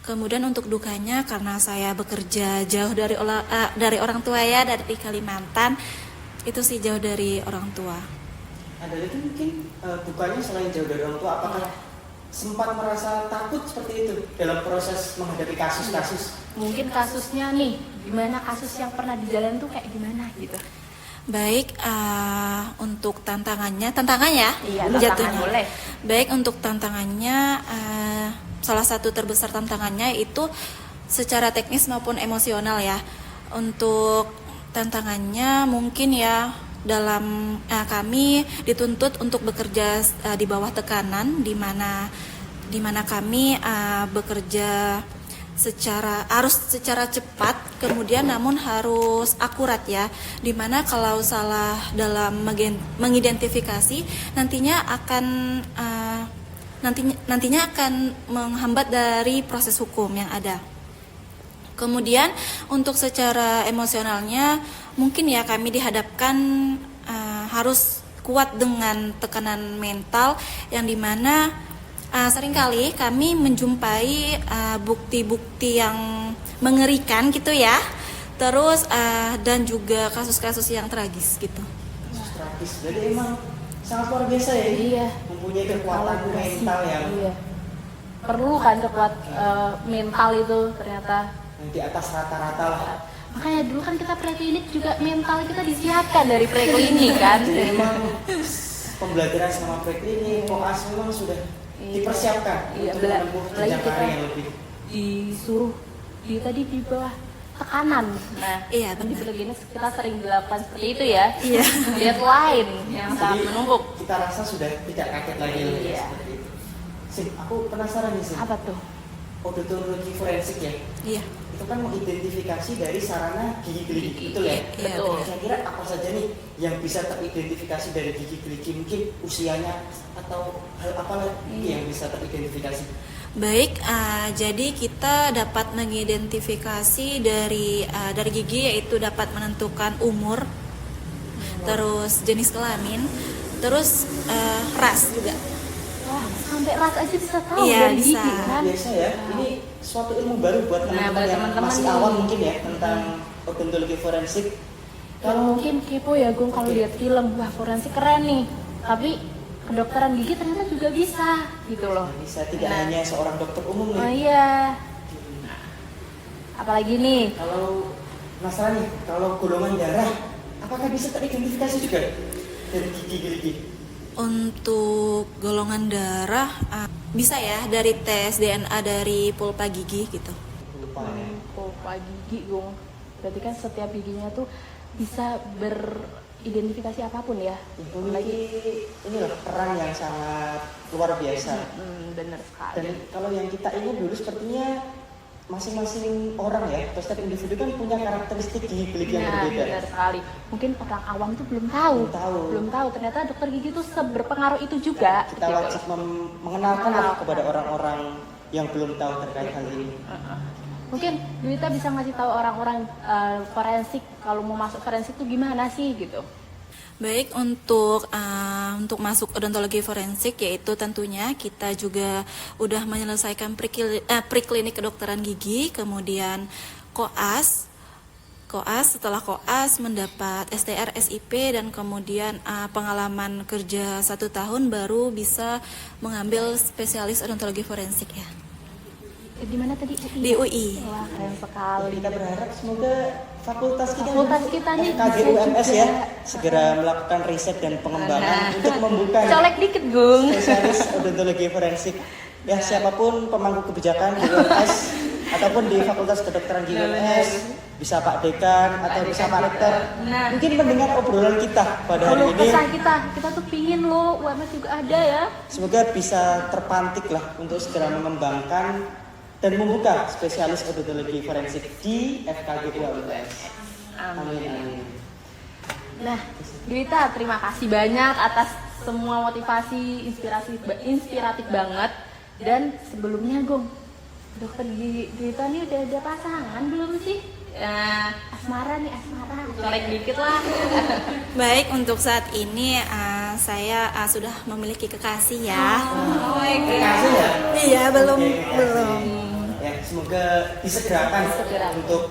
F: Kemudian untuk dukanya karena saya bekerja jauh dari orang tua ya, dari Kalimantan, itu sih jauh dari orang tua.
B: Ada lagi mungkin dukanya selain jauh dari orang tua, apakah sempat merasa takut seperti itu dalam proses menghadapi kasus-kasus?
C: Mungkin kasusnya nih, gimana kasus yang pernah dijalani tuh kayak gimana gitu?
F: Baik, untuk tantangannya
C: Iya,
F: jatuhnya.
C: tantangan boleh.
F: Baik, untuk tantangannya, salah satu terbesar tantangannya itu secara teknis maupun emosional ya. Untuk tantangannya mungkin ya dalam kami dituntut untuk bekerja di bawah tekanan, di mana kami bekerja harus secara cepat, kemudian namun harus akurat ya, dimana kalau salah dalam mengidentifikasi nantinya akan menghambat dari proses hukum yang ada. Kemudian untuk secara emosionalnya mungkin ya kami dihadapkan harus kuat dengan tekanan mental yang dimana seringkali kami menjumpai bukti-bukti yang mengerikan gitu ya, terus dan juga kasus-kasus yang tragis gitu.
B: Tragis, jadi emang sangat luar biasa ya.
C: Iya.
B: Mempunyai kekuatan mental yang
C: Perlu kan mental itu ternyata.
B: di atas rata-rata lah.
C: Makanya dulu kan kita preklinik juga mental kita disiapkan dari preklinik kan.
B: Jadi memang pembelajaran sama preklinik, koas memang sudah dipersiapkan untuk menempuh jenjang karir yang lebih.
C: Disuruh tadi di bawah tekanan. Nah,
F: Iya,
C: di
F: benar.
C: preklinik kita sering dilakukan seperti itu ya.
F: Iya.
C: Deadline yang sangat
B: Jadi
C: menumpuk.
B: kita rasa sudah tidak kaget lagi
C: Iya.
B: seperti itu. Sim, aku penasaran nih Sim.
C: Apa tuh?
B: Odontologi forensik ya.
F: Iya.
B: Itu kan mengidentifikasi dari sarana gigi geligi, betul ya?
F: Iya,
C: Betul.
B: Kira-kira apa saja nih yang bisa teridentifikasi dari gigi geligi, mungkin usianya atau hal apa lagi yang bisa teridentifikasi?
F: Baik, jadi kita dapat mengidentifikasi dari gigi, yaitu dapat menentukan umur, terus jenis kelamin, terus ras juga.
C: Wah, sampai ras aja bisa tahu
F: Iya,
C: dari
F: bisa.
C: gigi kan.
B: Biasa ya, ini suatu ilmu baru buat
C: Nah,
B: teman-teman
C: buat
B: yang
C: teman-teman
B: masih
C: nih.
B: awam mungkin ya tentang odontologi forensik.
C: Kalau mungkin kepo ya Gung kalau lihat film, wah forensik keren nih. Tapi kedokteran gigi ternyata juga bisa gitu loh.
B: Bisa tidak
C: Nah.
B: hanya seorang dokter umum
C: Oh
B: nih.
C: iya. Apalagi nih?
B: Kalau masalah nih, kalau golongan darah, apakah bisa teridentifikasi juga dari gigi geligi?
F: Untuk golongan darah bisa ya dari tes DNA dari pulpa gigi gitu.
B: Lupa ya.
C: Pulpa gigi Gung. Berarti kan setiap giginya tuh bisa beridentifikasi apapun ya.
B: Memiliki inilah peran yang sangat luar biasa.
C: Bener sekali.
B: Dan kalau yang kita ingat dulu sepertinya masing-masing orang ya, atau setiap individu kan punya karakteristik gigi geligi yang
C: Nah,
B: berbeda.
C: benar sekali. Mungkin orang awam tuh belum tahu.
B: Belum tahu.
C: Ternyata dokter gigi tuh seberpengaruh itu juga.
B: Kita
C: gitu.
B: wajib mengenalkan lah kepada orang-orang yang belum tahu terkait hal ini.
C: Mungkin Duita bisa ngasih tahu orang-orang forensik kalau mau masuk forensik tuh gimana sih gitu.
F: Baik, untuk masuk odontologi forensik, yaitu tentunya kita juga udah menyelesaikan preklinik kedokteran gigi, kemudian koas, setelah koas mendapat STR, SIP, dan kemudian pengalaman kerja 1 tahun baru bisa mengambil spesialis odontologi forensik ya.
C: Di mana tadi?
F: Di UI.
C: Wah, keren sekali.
B: Kita berharap semoga fakultas
C: Fakultas kita nih
B: FKG
C: bisa
B: UMS
C: juga.
B: ya segera melakukan riset dan pengembangan untuk membuka
C: Colek dikit, Gung.
B: spesialis odontologi forensik. Ya siapapun pemangku kebijakan di UMS ataupun di Fakultas Kedokteran di UMS, bisa Pak Dekan atau bisa Pak Rektor.
C: Nah.
B: Mungkin mendengar obrolan kita pada hari
C: Kalau
B: ini,
C: pesan kita tuh pingin loh, UMS juga ada ya.
B: semoga bisa terpantik lah untuk segera mengembangkan dan membuka spesialis odontologi forensik di FKG UMS. Amin.
C: Nah, Duita, terima kasih banyak atas semua motivasi, inspiratif banget. Dan sebelumnya, Gung, dokter Duita nih udah ada pasangan belum sih? Asmara. Colek dikit lah.
F: Baik, untuk saat ini saya sudah memiliki kekasih ya.
B: Terima kasih ya.
F: Iya, belum.
B: Oke, terima kasih. Ya, semoga disegerakan
C: Disegerakan.
B: untuk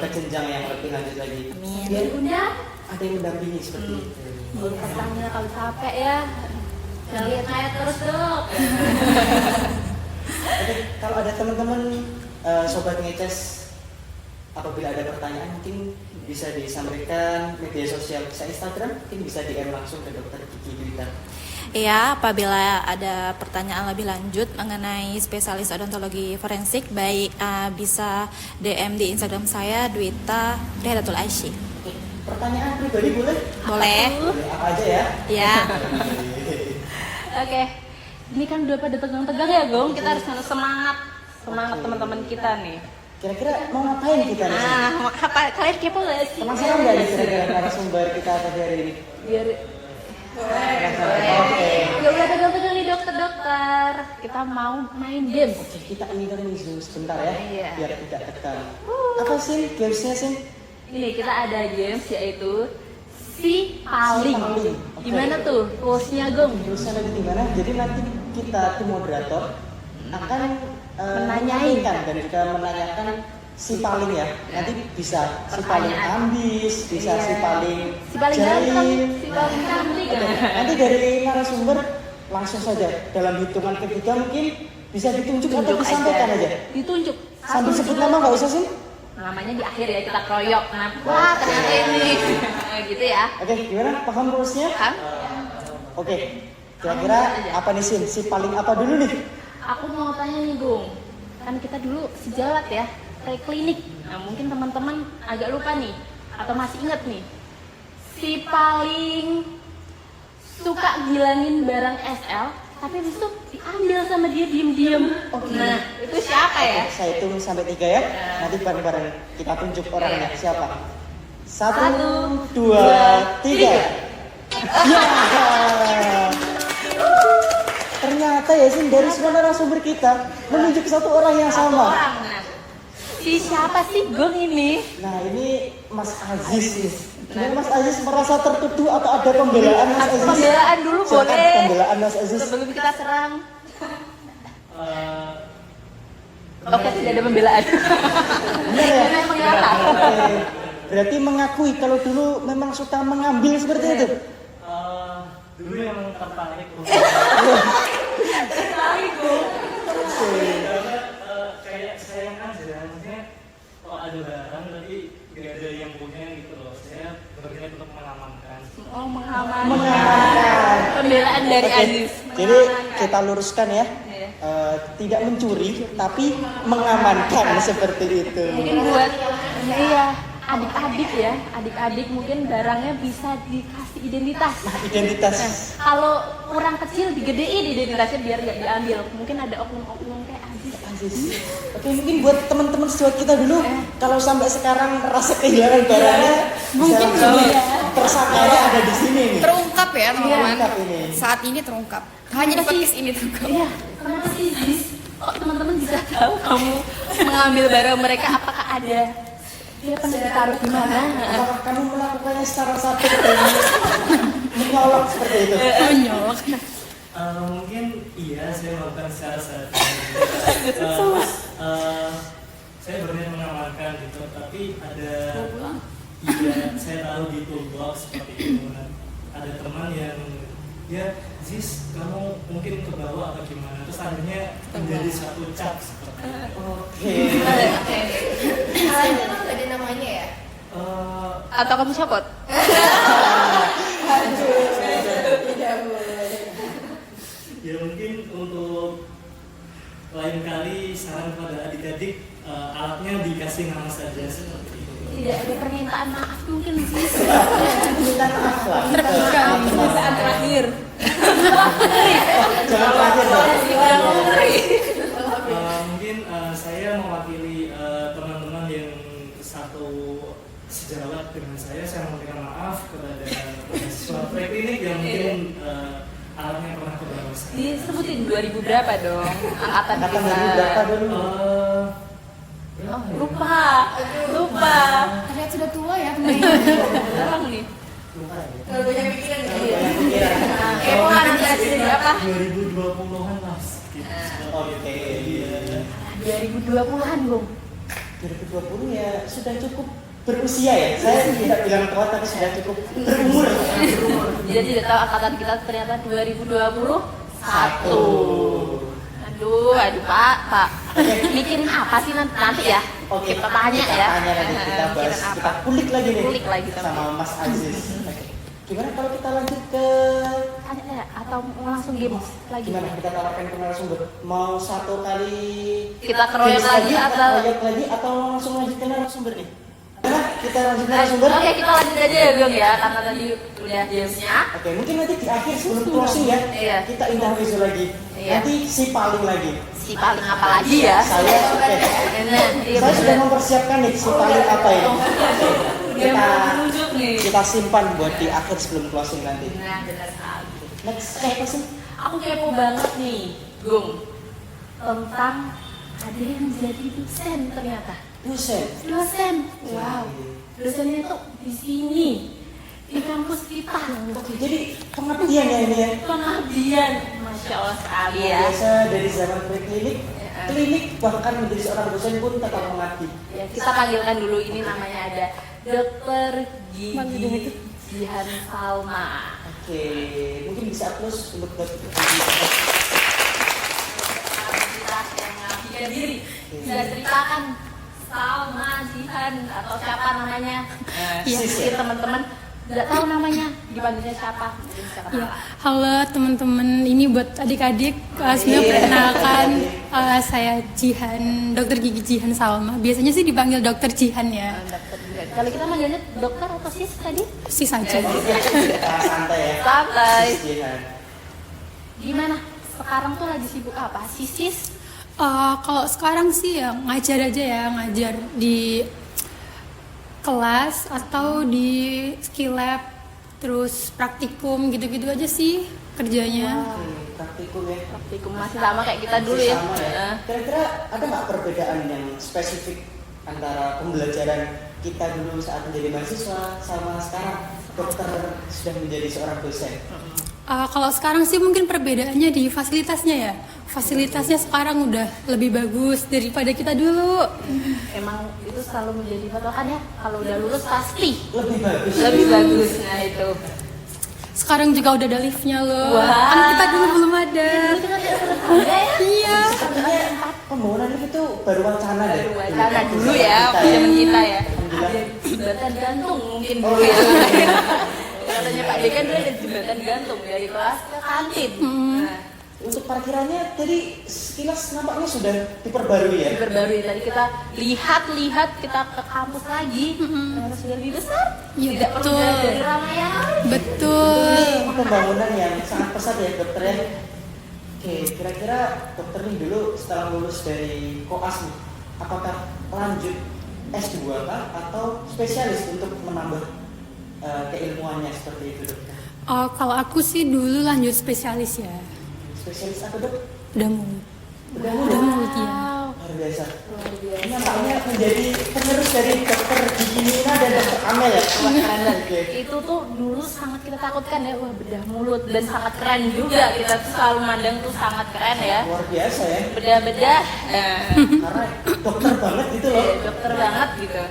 B: ke jenjang yang lebih lanjut lagi.
F: Amin.
B: Biar
C: Bunda,
B: ada yang mendampingi seperti itu.
C: katanya kalau capek ya, jangan lihat saya terus dok.
B: Oke, kalau ada teman-teman sobat ngeces, apabila ada pertanyaan mungkin bisa disampaikan media sosial, bisa Instagram, mungkin bisa DM langsung ke Dokter Gigi Dwita.
F: Ya, apabila ada pertanyaan lebih lanjut mengenai spesialis odontologi forensik, baik bisa DM di Instagram saya Dwita Rihayatul Aisy.
B: Oke, pertanyaan pribadi boleh?
F: Boleh?
B: Boleh apa aja ya?
F: Ya.
C: Oke, ini kan udah pada tegang-tegang ya Gong, kita harus semangat teman-teman kita nih.
B: Kira-kira mau ngapain kita nih?
C: Nah, apa kalian kepo gak sih?
B: Penasaran nggak nih kira-kira narasumber kita pada hari ini?
C: Biar
B: Penasaran? Oke.
C: ya udah tegang-tegang nih dokter. Kita mau main games.
B: Oke, kita ingat nih Zoom sebentar ya,
C: Iya.
B: biar tidak tegang. Apa sih gamesnya sih?
C: Ini kita ada games yaitu si paling.
B: Si paling. Oke.
C: Gimana tuh? Rules-nya Gong?
B: Terusnya lagi gimana? Jadi nanti kita tim moderator akan
C: Menanyai.
B: menanyakan dan juga menanyakan si paling ya. Nanti bisa si paling ambis, bisa si paling
C: Si paling ganteng,
B: jahil.
C: si paling cantik.
B: Oke, nanti dari narasumber langsung saja dalam hitungan ketiga mungkin bisa ditunjuk atau
C: Tunjuk
B: disampaikan aja.
C: Ditunjuk.
B: Sambil
C: Satu,
B: sebut
C: dua,
B: nama nggak usah sih?
C: namanya di akhir ya, kita kroyok. Nah, wah ternyata ini. Gitu ya.
B: Oke, gimana? Paham rulesnya?
C: Kan?
B: Oke, kira-kira apa nih Sin? Si paling apa dulu nih?
C: Aku mau tanya nih Gung, kan kita dulu sejawat ya, preklinik. Nah mungkin teman-teman agak lupa nih, atau masih ingat nih, si paling suka gilangin barang SL, tapi habis itu diambil sama dia diem-diem. Nah itu siapa ya?
B: Oke, saya hitung sampai 3 ya. Nanti bareng-bareng kita tunjuk orangnya siapa. 1, 2, 3. Ya. Ternyata ya Sin, dari semua narasumber kita menunjuk satu orang yang
C: Satu
B: sama.
C: orang. Nah, si siapa sih Gung ini?
B: Nah ini Mas Aziz nih. Gimana Mas Aziz merasa tertuduh atau ada pembelaan Mas Aziz?
C: Pembelaan dulu
B: Silakan,
C: boleh.
B: pembelaan Mas Aziz.
C: Sebelum kita serang. Oke, tidak ada pembelaan.
B: Benar ya?
C: Memang nyata.
B: Oke. Berarti mengakui kalau dulu memang suka mengambil seperti itu.
G: Dulu memang tertarik karena kayak sayang aja, maksudnya kalau ada barang tapi nggak ada yang punya gitu loh, saya berniat untuk mengamankan.
C: Oh, mengamankan.
B: Mengamankan.
C: Pembelaan dari
B: Oke,
C: Aziz.
B: jadi kita luruskan ya, tidak mencuri tapi mengamankan seperti itu.
C: Mungkin buat iya adik-adik ya, adik-adik mungkin barangnya bisa dikasih identitas.
B: Nah, identitas.
C: Kalau kurang kecil digedein identitasnya biar nggak diambil. Mungkin ada oknum-oknum kayak Aziz.
B: Aziz. Oke, mungkin buat teman-teman sejawat kita dulu, kalau sampai sekarang merasa kehilangan barangnya,
E: Mungkin
B: bisa langsung
E: iya.
B: tersangkanya ada di sini nih.
E: Terungkap ya teman-teman.
B: Terungkap ini.
E: Saat ini terungkap. Hanya di podcast ini terungkap.
C: Iya, kenapa sih Aziz? Kok teman-teman bisa tahu kamu mengambil barang mereka? Apakah ada dia pernah ditaruh di mana?
B: Apakah kamu melakukannya secara satu dan menyolok seperti itu?
E: Menyolok.
G: Mungkin iya saya melakukan secara sadar. Saya berniat mengamankan gitu, tapi ada saya tahu di toolbox seperti itu. Ada teman yang Ziz, kamu mungkin ke bawah atau gimana? Terus akhirnya menjadi satu cap seperti itu.
B: Oke.
E: Ada namanya ya?
C: Atau kamu copot?
G: Ya mungkin untuk lain kali saran kepada adik-adik alatnya dikasih nama saja seperti itu.
C: Tidak ada permintaan maaf mungkin Aziz.
B: Minta maaf lah.
C: Permintaan terakhir.
B: Jangan terakhir dong.
G: Mungkin saya mewakili teman-teman yang satu sejawat dengan saya memberikan maaf kepada mahasiswa preklinik yang mungkin alatnya pernah ke bawah saya.
C: Disebutin 2000 berapa dong? Angkatan
B: Kata
C: kita.
B: dari berapa dulu?
C: Oh, lupa.
E: Terlihat sudah tua ya teman-teman.
C: Sekarang nih.
E: Kalau banyak pikiran
B: Banyak pikiran.
C: Kepoan nanti ada berapa?
G: 2020-an lah. Gitu.
B: Oke.
C: 2020-an, Bung.
B: 2020 ya sudah cukup berusia ya. Saya tidak bilang tua tapi sudah cukup berumur.
C: Jadi tidak tahu angkatan kita ternyata 2021. Aduh Pak. Mikirin apa sih nanti ya?
B: Oke,
C: Kita tanya ya.
B: Tanya nanti kita bahas,
C: Mikirin apa?
B: kita kulik lagi nih.
C: Kulik lagi
B: sama Mas Aziz. Oke. Gimana kalau kita lanjut ke
C: Tanya ya, atau langsung game lagi?
B: gimana kita tawarkan ke narasumber? Mau satu kali
C: Kita keroyok
B: games
C: lagi atau?
B: keroyok lagi atau langsung lanjut ke narasumber nih? Nah, kita lanjut narasumber.
C: Oke, kita lanjut aja ya, Bung ya, karena tadi udah gamesnya.
B: Oke, mungkin nanti di akhir sebelum closing ya,
C: Iya.
B: kita interview lagi.
C: Iya.
B: Nanti si paling lagi.
C: Si paling apa lagi ya?
B: Saya saya sudah mempersiapkan nih si paling apa ini. Kita simpan buat di akhir sebelum closing nanti.
C: Nah, benar sekali.
B: Next, apa sih?
C: Aku kepo banget nih, Gung, tentang ada yang jadi dosen ternyata. Dosen. Wow. Dosennya tuh di sini, di kampus kita.
B: Jadi pengabdian ya ini ya.
C: Pengabdian, masya Allah sekali ya.
B: Biasa dari zaman preklinik, klinik bahkan menjadi seorang dosen pun tetap mengabdi.
C: Ya, kita panggilkan dulu, ini namanya ada Dokter Gigi Jihan Salma.
B: Oke, mungkin bisa applause untuk dokter.
C: Yang mengabdikan diri. Bisa ceritakan Salma Jihan atau siapa namanya? Mungkin teman-teman nggak tahu namanya, dipanggilnya siapa? Mungkin bisa
H: Ya,
C: kenalan.
H: halo teman-teman, ini buat adik-adik. Sebenarnya perkenalkan, saya Jihan, Dokter Gigi Jihan Salma. Biasanya sih dipanggil Dokter Jihan ya.
C: Dokter Jihan. Kalau kita manggilnya dokter atau sis tadi?
H: Sis saja.
B: Santai ya.
C: Santai.
B: Sis Jihan.
C: Gimana? Sekarang tuh lagi sibuk apa? Sis?
H: Kalau sekarang sih ya ngajar aja ya, ngajar di kelas atau di skill lab, terus praktikum gitu-gitu aja sih kerjanya.
B: Oke, praktikum ya.
C: Praktikum masih sama kayak kita dulu ya.
B: Sama ya. Kira-kira ada nggak perbedaan yang spesifik antara pembelajaran kita dulu saat menjadi mahasiswa sama sekarang dokter sudah menjadi seorang dosen?
H: Kalau sekarang sih mungkin perbedaannya di fasilitasnya ya. Fasilitasnya sekarang udah lebih bagus daripada kita dulu.
C: Emang itu selalu menjadi patokan ya. Kalau udah lulus pasti
B: Lebih bagus.
C: lebih bagus. Nah itu.
H: Sekarang juga udah ada liftnya loh.
C: Wah.
H: Kan kita dulu belum ada. Iya.
B: Sepertinya pembangunan itu baru wacana deh.
C: Wacana dulu ya, zaman kita ya.
B: Alhamdulillah.
C: Ada jembatan gantung mungkin
B: Oh,
C: dulu ya.
B: iya.
C: Katanya Pak Dekan dulu ada jembatan gantung dari kelas ke kantin. Nah,
B: Untuk parkirannya tadi sekilas nampaknya sudah diperbarui ya.
C: diperbarui tadi kita lihat kita ke kampus lagi, ternyata sudah lebih besar.
H: Iya,
C: Tidak perlu
H: betul.
C: jalan dari Ramayana.
H: Betul.
B: Ini pembangunan yang sangat pesat ya dokter ya. Oke, kira-kira dokter nih dulu setelah lulus dari koas nih, apakah lanjut S2 kah atau spesialis untuk menambah keilmuannya seperti itu dokter?
H: Kalau aku sih dulu lanjut spesialis ya.
B: Spesialis apa dok?
H: Udah mulut.
B: Udah
H: Udah mulut ya.
B: luar biasa.
C: Luar biasa.
B: Ini nampaknya menjadi penerus dari dokter Gigi Nina dan dokter Amel ya. Wah, keren banget. Oke.
C: Itu tuh dulu sangat kita takutkan ya, wah bedah mulut, dan sangat keren juga, kita tuh selalu mandang tuh sangat keren ya,
B: Luar biasa ya.
C: bedah-bedah
B: Karena dokter banget gitu loh.
C: dokter banget gitu.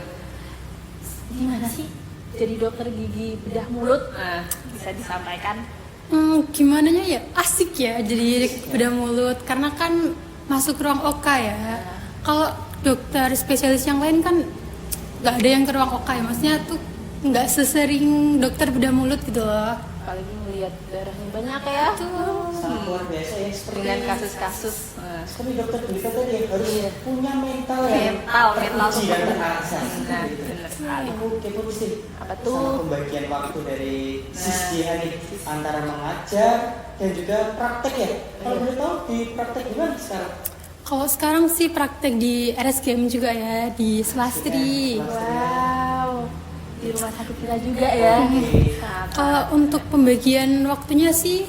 C: Gimana sih jadi dokter gigi bedah mulut? Nah, bisa disampaikan.
H: Gimana ya? Asik ya jadi bedah mulut karena kan masuk ruang OK ya. Kalau dokter spesialis yang lain kan nggak ada yang ke ruang OK ya. Maksudnya tuh nggak sesering dokter bedah mulut gitu loh.
C: Apalagi melihat darahnya banyak ya,
B: Sangat luar biasa ya. Seperti
C: dengan kasus-kasus.
B: seperti dokter Dwi tadi ya, harus punya mental yang
C: Mental
B: teruji dan
C: betul.
B: terasah.
C: Nah,
B: Gitu.
C: benar sekali.
B: Aku kepo sih.
C: Apa tuh?
B: Sama pembagian waktu dari Sis Jihan nih, antara mengajar dan juga praktek ya. Kalau boleh tahu di praktek gimana sekarang?
H: Kalau sekarang sih praktek di RSGM juga ya di Selastri.
C: Wow, di rumah sakit kita juga ya. Sama.
H: Kalau untuk pembagian waktunya sih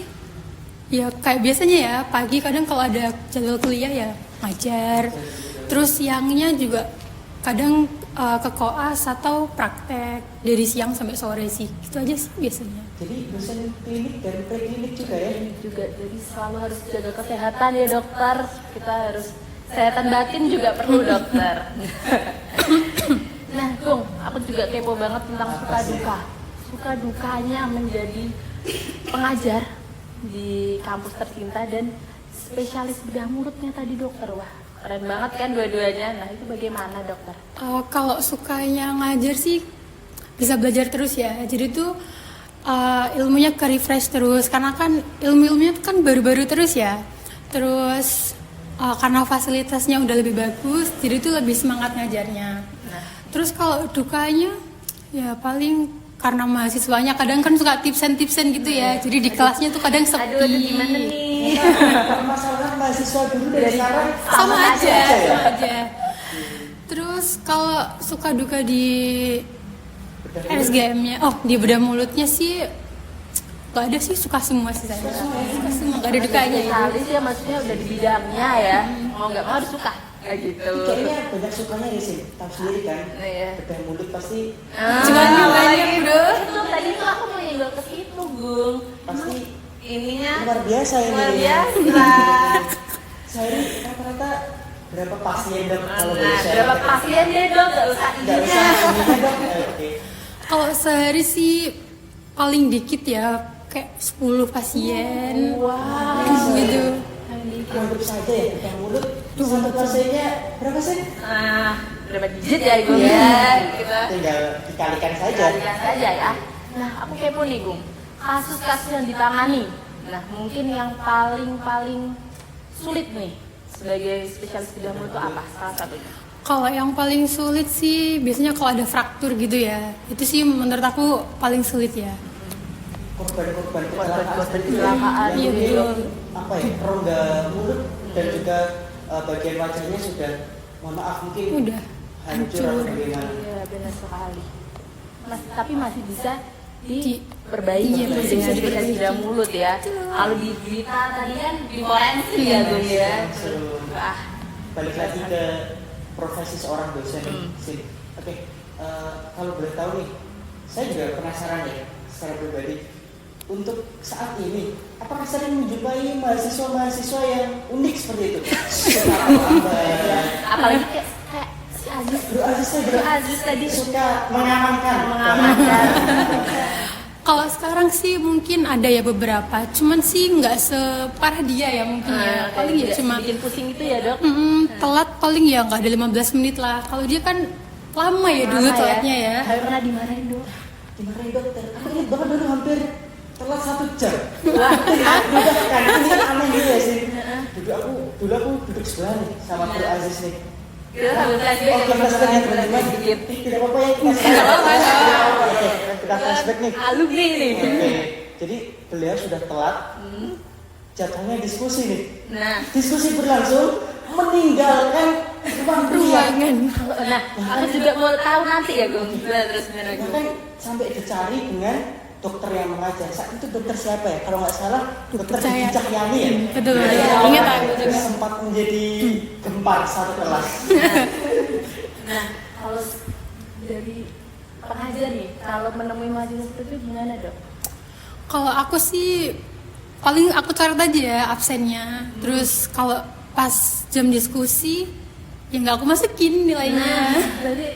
H: ya kayak biasanya ya, pagi kadang kalau ada jadwal kuliah ya ngajar. Terus siangnya juga kadang ke koas atau praktek dari siang sampai sore sih. Gitu aja sih biasanya.
B: Jadi dosen klinik dan preklinik juga ya.
C: Juga jadi selalu harus jaga kesehatan ya dokter. Kita harus Kesehatan batin juga perlu dokter. Nah, Gung, aku juga kepo banget tentang suka duka. Suka dukanya menjadi pengajar di kampus tercinta dan spesialis bedah mulutnya tadi dokter. Wah, keren banget kan dua-duanya. Nah, itu bagaimana dokter?
H: Kalau sukanya ngajar sih bisa belajar terus ya. Jadi tuh ilmunya ke refresh terus karena kan ilmu-ilmunya tuh kan baru-baru terus ya. Terus karena fasilitasnya udah lebih bagus, jadi tuh lebih semangat ngajarnya. Terus kalau dukanya ya paling karena mahasiswanya kadang kan suka tipsen-tipsen gitu ya. Jadi di kelasnya tuh kadang sepi.
C: Aduh, gimana nih?
B: Permasalahan mahasiswa dulu dari sekarang
H: Sama aja,
C: aja.
H: sama aja. Terus kalau suka duka di RSGM-nya, di bedah mulutnya sih gak ada sih, suka semua sih saya. Suka semua, gak ada dukanya ya.
C: Spesialis ya, maksudnya udah di bidangnya ya. Mau nggak mau harus suka. Kayak gitu.
B: kayaknya banyak sukanya di sini, tahu sendiri kan?
C: Iya.
B: Bedah mulut pasti
H: Cuman banyak bro.
C: Itu tadi tuh aku mau nyenggol ke situ, Gung.
B: pasti
C: Ininya
B: luar biasa ini.
C: luar biasa.
B: Sehari rata-rata berapa pasien dok? Kalau boleh
C: Nah,
B: share?
C: berapa pasien deh dong? Gak usah
B: Nggak usah
C: ininya.
B: ininya dok. Oke.
H: Kalau sehari sih paling dikit ya, kayak 10 pasien.
C: Wow.
H: Gitu.
B: Anggap saja ya bedah mulut. Satu pasiennya berapa sih?
C: Nah, berapa digit ya, Gung ya? Kita
B: Tinggal dikalikan saja.
C: lihat saja ya. Nah, aku kepo nih, Gung. Kasus-kasus yang ditangani. Nah, mungkin yang paling sulit nih sebagai spesialis bedah mulut itu apa? Salah satunya.
H: Kalau yang paling sulit sih biasanya kalau ada fraktur gitu ya. Itu sih menurut aku paling sulit ya.
B: Korban-korban
C: Kecelakaan,
H: Iya,
B: yang
H: betul.
B: mungkin apa ya, rongga mulut dan juga bagian wajahnya sudah, mohon maaf mungkin
H: Udah
B: hancur atau
H: hancur.
B: bagaimana.
C: Iya, benar sekali. Tapi masih bisa
H: Iya,
C: diperbaiki
H: masih
C: dengan
H: bisa
C: spesialis
H: diperbaiki.
C: bedah mulut ya. Kalau di Gita tadi kan di forensik ya, Gung ya.
B: Seru.
C: Wah,
B: Balik lagi ke profesi seorang dosen. Sini. Oke, kalau boleh tahu nih, saya juga penasaran ya secara pribadi. Untuk saat ini, apakah sering menjumpai mahasiswa-mahasiswa yang unik seperti itu?
C: apalagi kayak si Aziz.
B: Bro Aziz saya
C: Bro Aziz tadi
B: suka mengamankan.
C: mengamankan.
H: Kalau sekarang sih mungkin ada ya beberapa, cuman sih nggak separah dia ya mungkin ya. Paling ya cuma
C: bikin pusing itu ya, Dok.
H: telat paling ya nggak ada 15 menit lah. Kalau dia kan lama ya dulu
C: Lama
H: telatnya ya.
C: Saya pernah dimarahin, Dok.
B: Dimarahin dokter. Aku ingat banget dulu hampir telat 1 jam. Udah kan ini kan aneh gitu ya sih. Dulu aku duduk sebelah nih sama Bro Aziz nih.
C: Kita sambil flashback.
B: Oke, flashback ya teman-teman.
C: Dikit.
B: Tidak apa-apa ya. Oke, kita flashback nih.
C: Alumni nih.
B: Oke, jadi beliau sudah telat. Jatuhnya diskusi nih.
C: Nah,
B: Diskusi berlangsung meninggalkan ruangan.
C: nah, aku juga mau tahu nanti ya, Gung. Terus gimana, Gung?
B: Bahkan sampai dicari dengan dokter yang mengajar. Saat itu dokter siapa ya? Kalau nggak salah dokter
H: Saya.
B: Didi Cahyani ya.
H: Betul,
B: Nah,
H: ingat aku juga.
B: sempat menjadi gempar satu kelas.
C: Nah, kalau dari pengajar nih, kalau menemui mahasiswa seperti itu gimana, Dok?
H: Kalau aku sih paling aku catat aja ya absennya. Terus kalau pas jam diskusi ya nggak aku masukin nilainya.
C: Berarti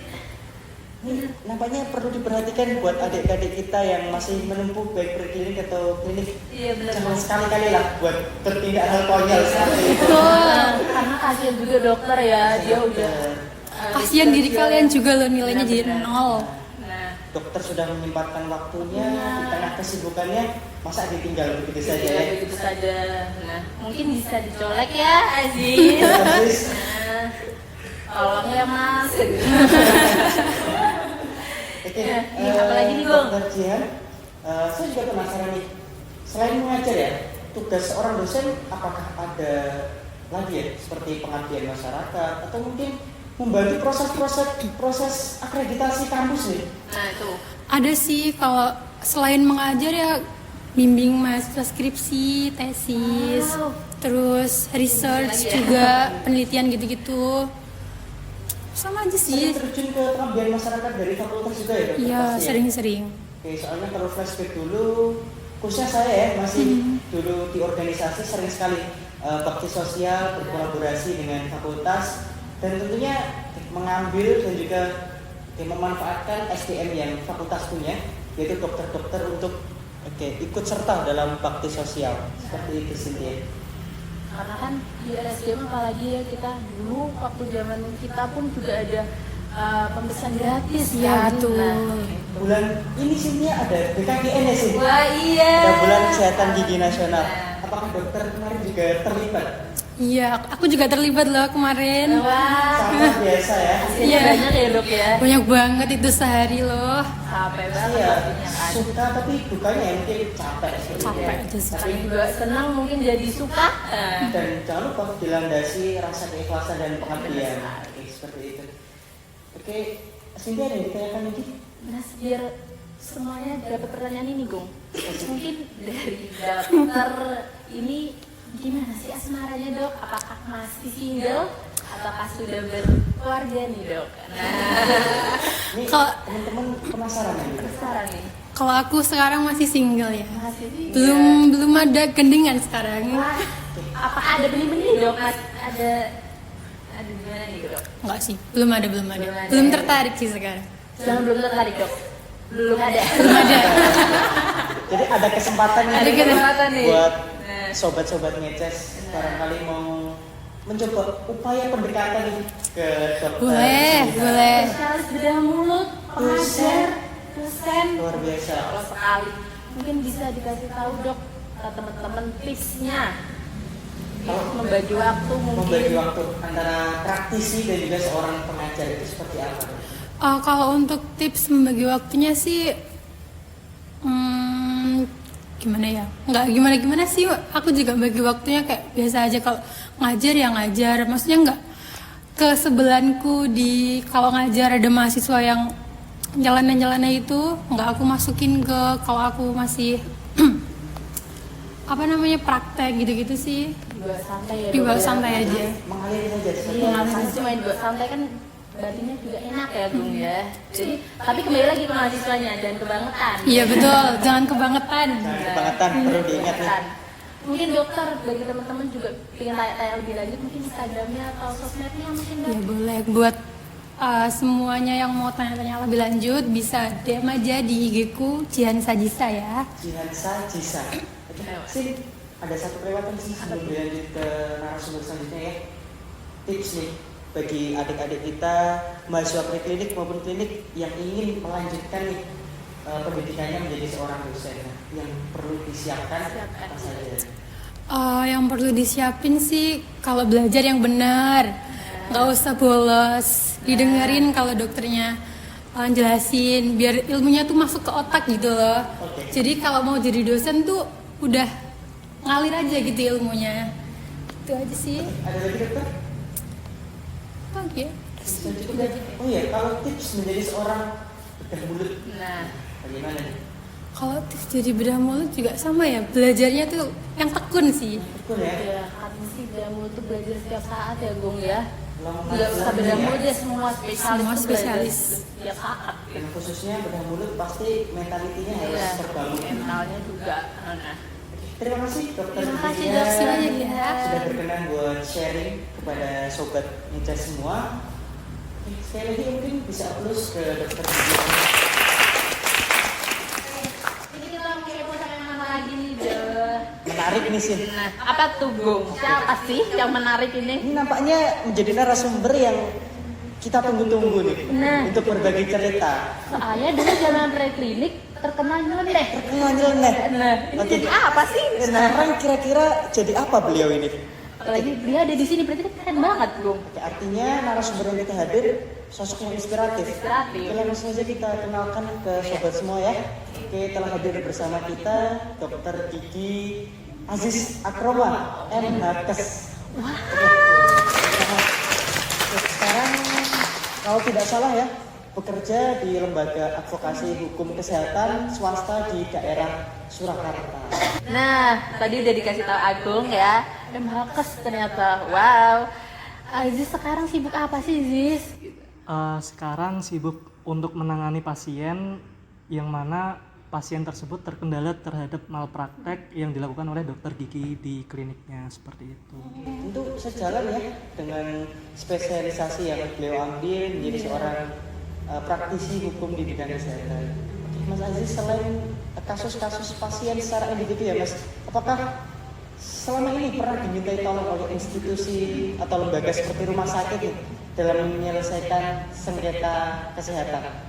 B: Ini nampaknya perlu diperhatikan buat adik-adik kita yang masih menempuh baik preklinik atau klinik.
C: iya benar.
B: Jangan sekali-kali lah buat bertindak hal konyol seperti itu.
C: Karena kasihan juga dokter ya, dia udah
H: Kasihan diri kalian juga loh nilainya jadi 0.
C: Nah,
B: Dokter sudah menyempatkan waktunya di tengah kesibukannya, masa ditinggal begitu saja ya?
C: iya begitu saja. Nah, mungkin bisa dicolek ya, Aziz.
B: Aziz.
C: Nah, tolong ya, Mas.
B: Oke,
C: Iya, apalagi nih, Bang?
B: Dokter Jihan, saya juga penasaran nih. Selain mengajar ya, tugas seorang dosen apakah ada lagi ya seperti pengabdian masyarakat atau mungkin membantu proses akreditasi kampus nih?
C: Nah, itu.
H: Ada sih kalau selain mengajar ya bimbing mahasiswa skripsi, tesis,
C: Wow.
H: terus research juga, penelitian gitu-gitu. Sama aja
B: Sering
H: sih.
B: terjun ke pengabdian masyarakat dari fakultas juga ya? Dokter?
H: Iya,
B: Pasti ya?
H: sering-sering.
B: Oke, soalnya kalau flashback dulu, khususnya saya ya masih dulu di organisasi sering sekali bakti sosial, berkolaborasi dengan fakultas, dan tentunya mengambil dan juga memanfaatkan SDM yang fakultas punya, yaitu dokter-dokter untuk ikut serta dalam bakti sosial. Seperti itu Cynthia.
C: Karena kan di RSDM apalagi ya, kita dulu waktu zaman kita pun juga ada pemeriksaan gratis
H: Iya,
C: kan.
H: betul.
C: Nah,
B: Bulan ini Cynthia ada BKGN ya sih?
C: wah iya.
B: Ada Bulan Kesehatan Gigi Nasional. Apakah dokter kemarin juga terlibat?
H: Iya, aku juga terlibat loh kemarin.
C: Wah,
B: Sangat biasa ya.
C: hasilnya
H: Iya.
C: banyak ya dok ya.
H: Banyak banget itu sehari loh.
C: Capek banget
B: Iya,
C: pastinya kan.
B: suka tapi dukanya ya mungkin capek.
H: Capek aja sih.
C: Tapi juga senang mungkin jadi suka.
B: Dan jangan lupa dilandasi rasa keikhlasan dan pengabdian. Oke, seperti itu. Oke, Cynthia ada yang ditanyakan lagi?
C: Nah, biar semuanya dapat pertanyaan ini, Gung. Mungkin dari dokter ini gimana sih asmaranya, Dok? Apakah masih single ataukah sudah berkeluarga nih, Dok? Nah,
B: Ini
H: Kalau-
B: teman-teman penasaran ya?
C: sekarang nih
H: Kalau aku sekarang masih single ya.
C: masih single.
H: Belum ada gandengan sekarang.
C: Wah, apakah ada benih-benih, Dok? Mas, ada gimana nih, Dok?
H: Enggak sih, belum ada.
C: Belum ada.
H: Belum tertarik sih sekarang.
C: Jangan belum tertarik, Dok. Belum ada.
H: Belum ada.
B: Jadi ada kesempatan nih
C: Ada kesempatan nih.
B: buat
C: Nah.
B: sobat-sobat ngeces barangkali mau mencoba upaya pendekatan nih ke dokter.
H: Boleh,
B: Cynthia.
H: boleh.
C: Spesialis bedah mulut, pengajar, dosen.
B: Luar biasa.
C: Allah sekali. Mungkin bisa dikasih tahu, Dok, ke teman-teman tipsnya. Membagi waktu mungkin.
B: Membagi waktu antara praktisi dan juga seorang pengajar itu seperti apa?
H: Kalau untuk tips membagi waktunya sih, gimana ya? Nggak gimana-gimana sih. Aku juga bagi waktunya kayak biasa aja. Kalau ngajar ya ngajar. Maksudnya nggak kesebelanku di kalau ngajar ada mahasiswa yang jalan-jalannya itu nggak aku masukin ke kalau aku masih apa namanya praktek gitu-gitu sih.
C: Dibawa santai ya,
H: Dibawa
C: Dok, ya.
H: santai aja.
B: Mengalir saja seperti
C: Iya, mahasiswa main dibawa santai kan batinnya juga enak ya, Gung ya. Jadi, tapi kembali lagi ke mahasiswanya dan kebangetan.
H: Iya betul, jangan kebangetan.
B: Jangan kebangetan, perlu diingat nih.
C: Mungkin dokter bagi teman-teman juga pengen tanya-tanya lebih lanjut, mungkin Instagramnya atau sosmednya mungkin, Dok.
H: Ya boleh, buat semuanya yang mau tanya-tanya lebih lanjut bisa DM aja di IG ku Jihan Sajisa ya.
B: Jihansa Jisa. Sini ada satu kelewatan sih sebelum dilanjut ke narasumber selanjutnya ya. Tips nih bagi adik-adik kita mahasiswa preklinik maupun klinik yang ingin melanjutkan nih pendidikannya menjadi seorang dosen. Nah, yang perlu disiapkan apa saja?
H: Yang perlu disiapin sih kalau belajar yang benar, nggak usah bolos, didengerin kalau dokternya jelasin, biar ilmunya tuh masuk ke otak gitu loh.
B: Oke.
H: Jadi kalau mau jadi dosen tuh udah ngalir aja gitu ilmunya. Itu aja sih.
B: Ada lagi dokter?
H: Oh iya.
B: Oh iya, kalau tips menjadi seorang bedah mulut
C: Nah,
B: bagaimana nih?
H: Kalau tips jadi bedah mulut juga sama ya, belajarnya tuh yang tekun sih.
B: Betul ya?
C: ya kan sih bedah mulut tuh belajar setiap saat ya, Gung ya.
B: Lama
C: Nggak usah
B: lagi
C: bedah
B: ya.
C: mulut ya, semua spesialis
H: Semua
C: tuh belajar
H: spesialis.
C: setiap saat.
B: Dan khususnya bedah mulut pasti mentalitinya harus
C: Iya,
B: terbangun.
C: mentalnya juga. Nah,
B: Terima kasih dokter
C: terima kasih,
B: Cynthia
C: Dok. Silakan ya.
B: sudah berkenan buat sharing kepada sobat ngejar semua. Sekali lagi mungkin bisa applause ke dokter Cynthia.
C: Ini kita mau kepo sama yang mana lagi nih, Dok?
B: Menarik ini sih.
C: Nah, apa tuh, Gung? Siapa sih yang menarik ini?
B: Ini nampaknya menjadi narasumber yang kita tunggu-tunggu nih
C: Nah.
B: untuk berbagi cerita.
C: Soalnya dulu zaman preklinik terkenal nyeleneh.
B: Terkenal nyeleneh.
C: Nah, ini
B: Oke.
C: jadi apa sih?
B: Sekarang kira-kira jadi apa beliau ini?
C: Apalagi dia ada di sini, berarti kan keren banget, Gung.
B: Oke, artinya narasumber yang kita hadir sosok yang inspiratif.
C: Inspiratif.
B: Oke, langsung saja kita kenalkan ke sobat semua ya. Oke, telah hadir bersama kita Dr. Gigi Aziz Akroma, MHKes. Oke, sekarang kalau tidak salah ya, bekerja di Lembaga Advokasi Hukum Kesehatan Swasta di daerah Surakarta.
C: Nah, tadi udah dikasih tahu Agung ya, MHKes ternyata. Wow. Aziz sekarang sibuk apa sih, Ziz?
G: Sekarang sibuk untuk menangani pasien yang mana pasien tersebut terkendala terhadap malpraktek yang dilakukan oleh dokter gigi di kliniknya, seperti itu.
B: Tentu sejalan ya dengan spesialisasi yang beliau ambil menjadi seorang praktisi hukum di bidang kesehatan. Mas Aziz, selain kasus-kasus pasien secara individu ya Mas, apakah selama ini pernah dimintai tolong oleh institusi atau lembaga seperti rumah sakit dalam menyelesaikan sengketa kesehatan?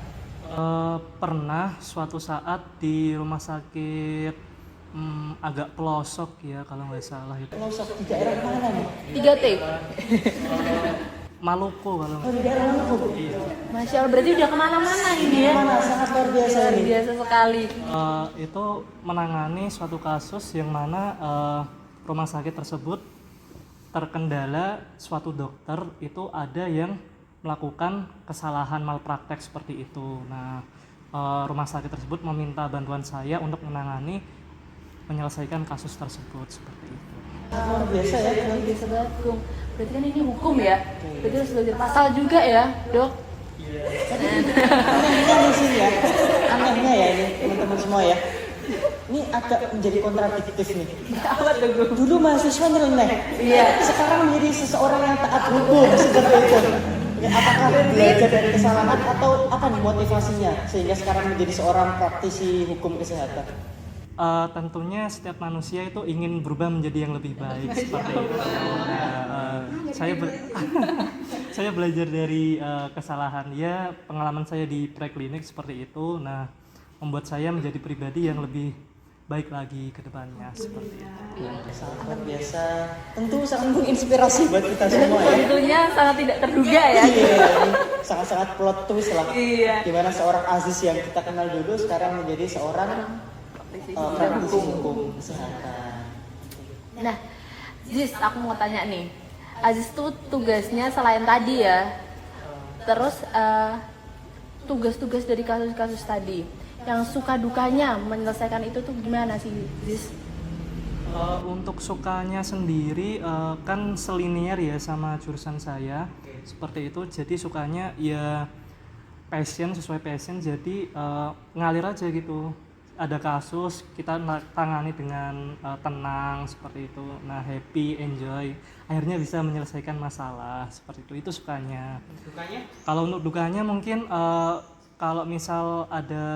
G: Pernah suatu saat di rumah sakit agak pelosok ya kalau nggak salah itu.
B: Pelosok di daerah mana nih?
C: 3T.
G: Maluku kalau nggak
B: Oh, di daerah Maluku.
C: Masya Allah, berarti udah kemana-mana ini ya.
B: Mana sangat luar biasa
C: Luar
B: ini.
C: biasa sekali.
G: Itu menangani suatu kasus yang mana rumah sakit tersebut terkendala suatu dokter itu ada yang melakukan kesalahan malpraktek seperti itu. Nah, rumah sakit tersebut meminta bantuan saya untuk menangani menyelesaikan kasus tersebut seperti itu.
B: Luar biasa ya.
C: Luar biasa banget, Gung. Berarti kan ini hukum ya. Berarti harus belajar pasal juga ya, Dok.
B: Anehnya di sini ya, anehnya ya ini teman-teman semua ya. Ini agak menjadi kontradiktif nih.
C: Apa tuh, Gung?
B: Dulu mahasiswa nyeleneh,
C: Iya.
B: sekarang menjadi seseorang yang taat hukum seperti itu. Ya, apakah belajar dari kesalahan atau apa nih motivasinya sehingga sekarang menjadi seorang praktisi hukum kesehatan?
G: Tentunya setiap manusia itu ingin berubah menjadi yang lebih baik seperti itu. Nah, saya belajar dari kesalahan ya, pengalaman saya di preklinik seperti itu. Nah, membuat saya menjadi pribadi yang lebih baik lagi ke depannya seperti itu.
B: Sangat luar biasa. Tentu sangat menginspirasi buat kita semua ya.
C: Tentunya sangat tidak terduga ya.
B: Iya, ini sangat-sangat plot twist lah.
C: Iya.
B: Gimana seorang Aziz yang kita kenal dulu sekarang menjadi seorang praktisi hukum kesehatan.
C: Nah, Ziz, aku mau tanya nih. Aziz tuh tugasnya selain tadi ya, terus tugas-tugas dari kasus-kasus tadi, yang suka dukanya menyelesaikan itu tuh gimana sih, Ziz?
G: Untuk sukanya sendiri kan selinier ya sama jurusan saya seperti itu. Jadi sukanya ya passion, sesuai passion. Jadi ngalir aja gitu. Ada kasus kita tangani dengan tenang seperti itu. Nah, happy, enjoy. Akhirnya bisa menyelesaikan masalah seperti itu. Itu sukanya.
B: Dukanya?
G: Kalau untuk dukanya mungkin kalau misal ada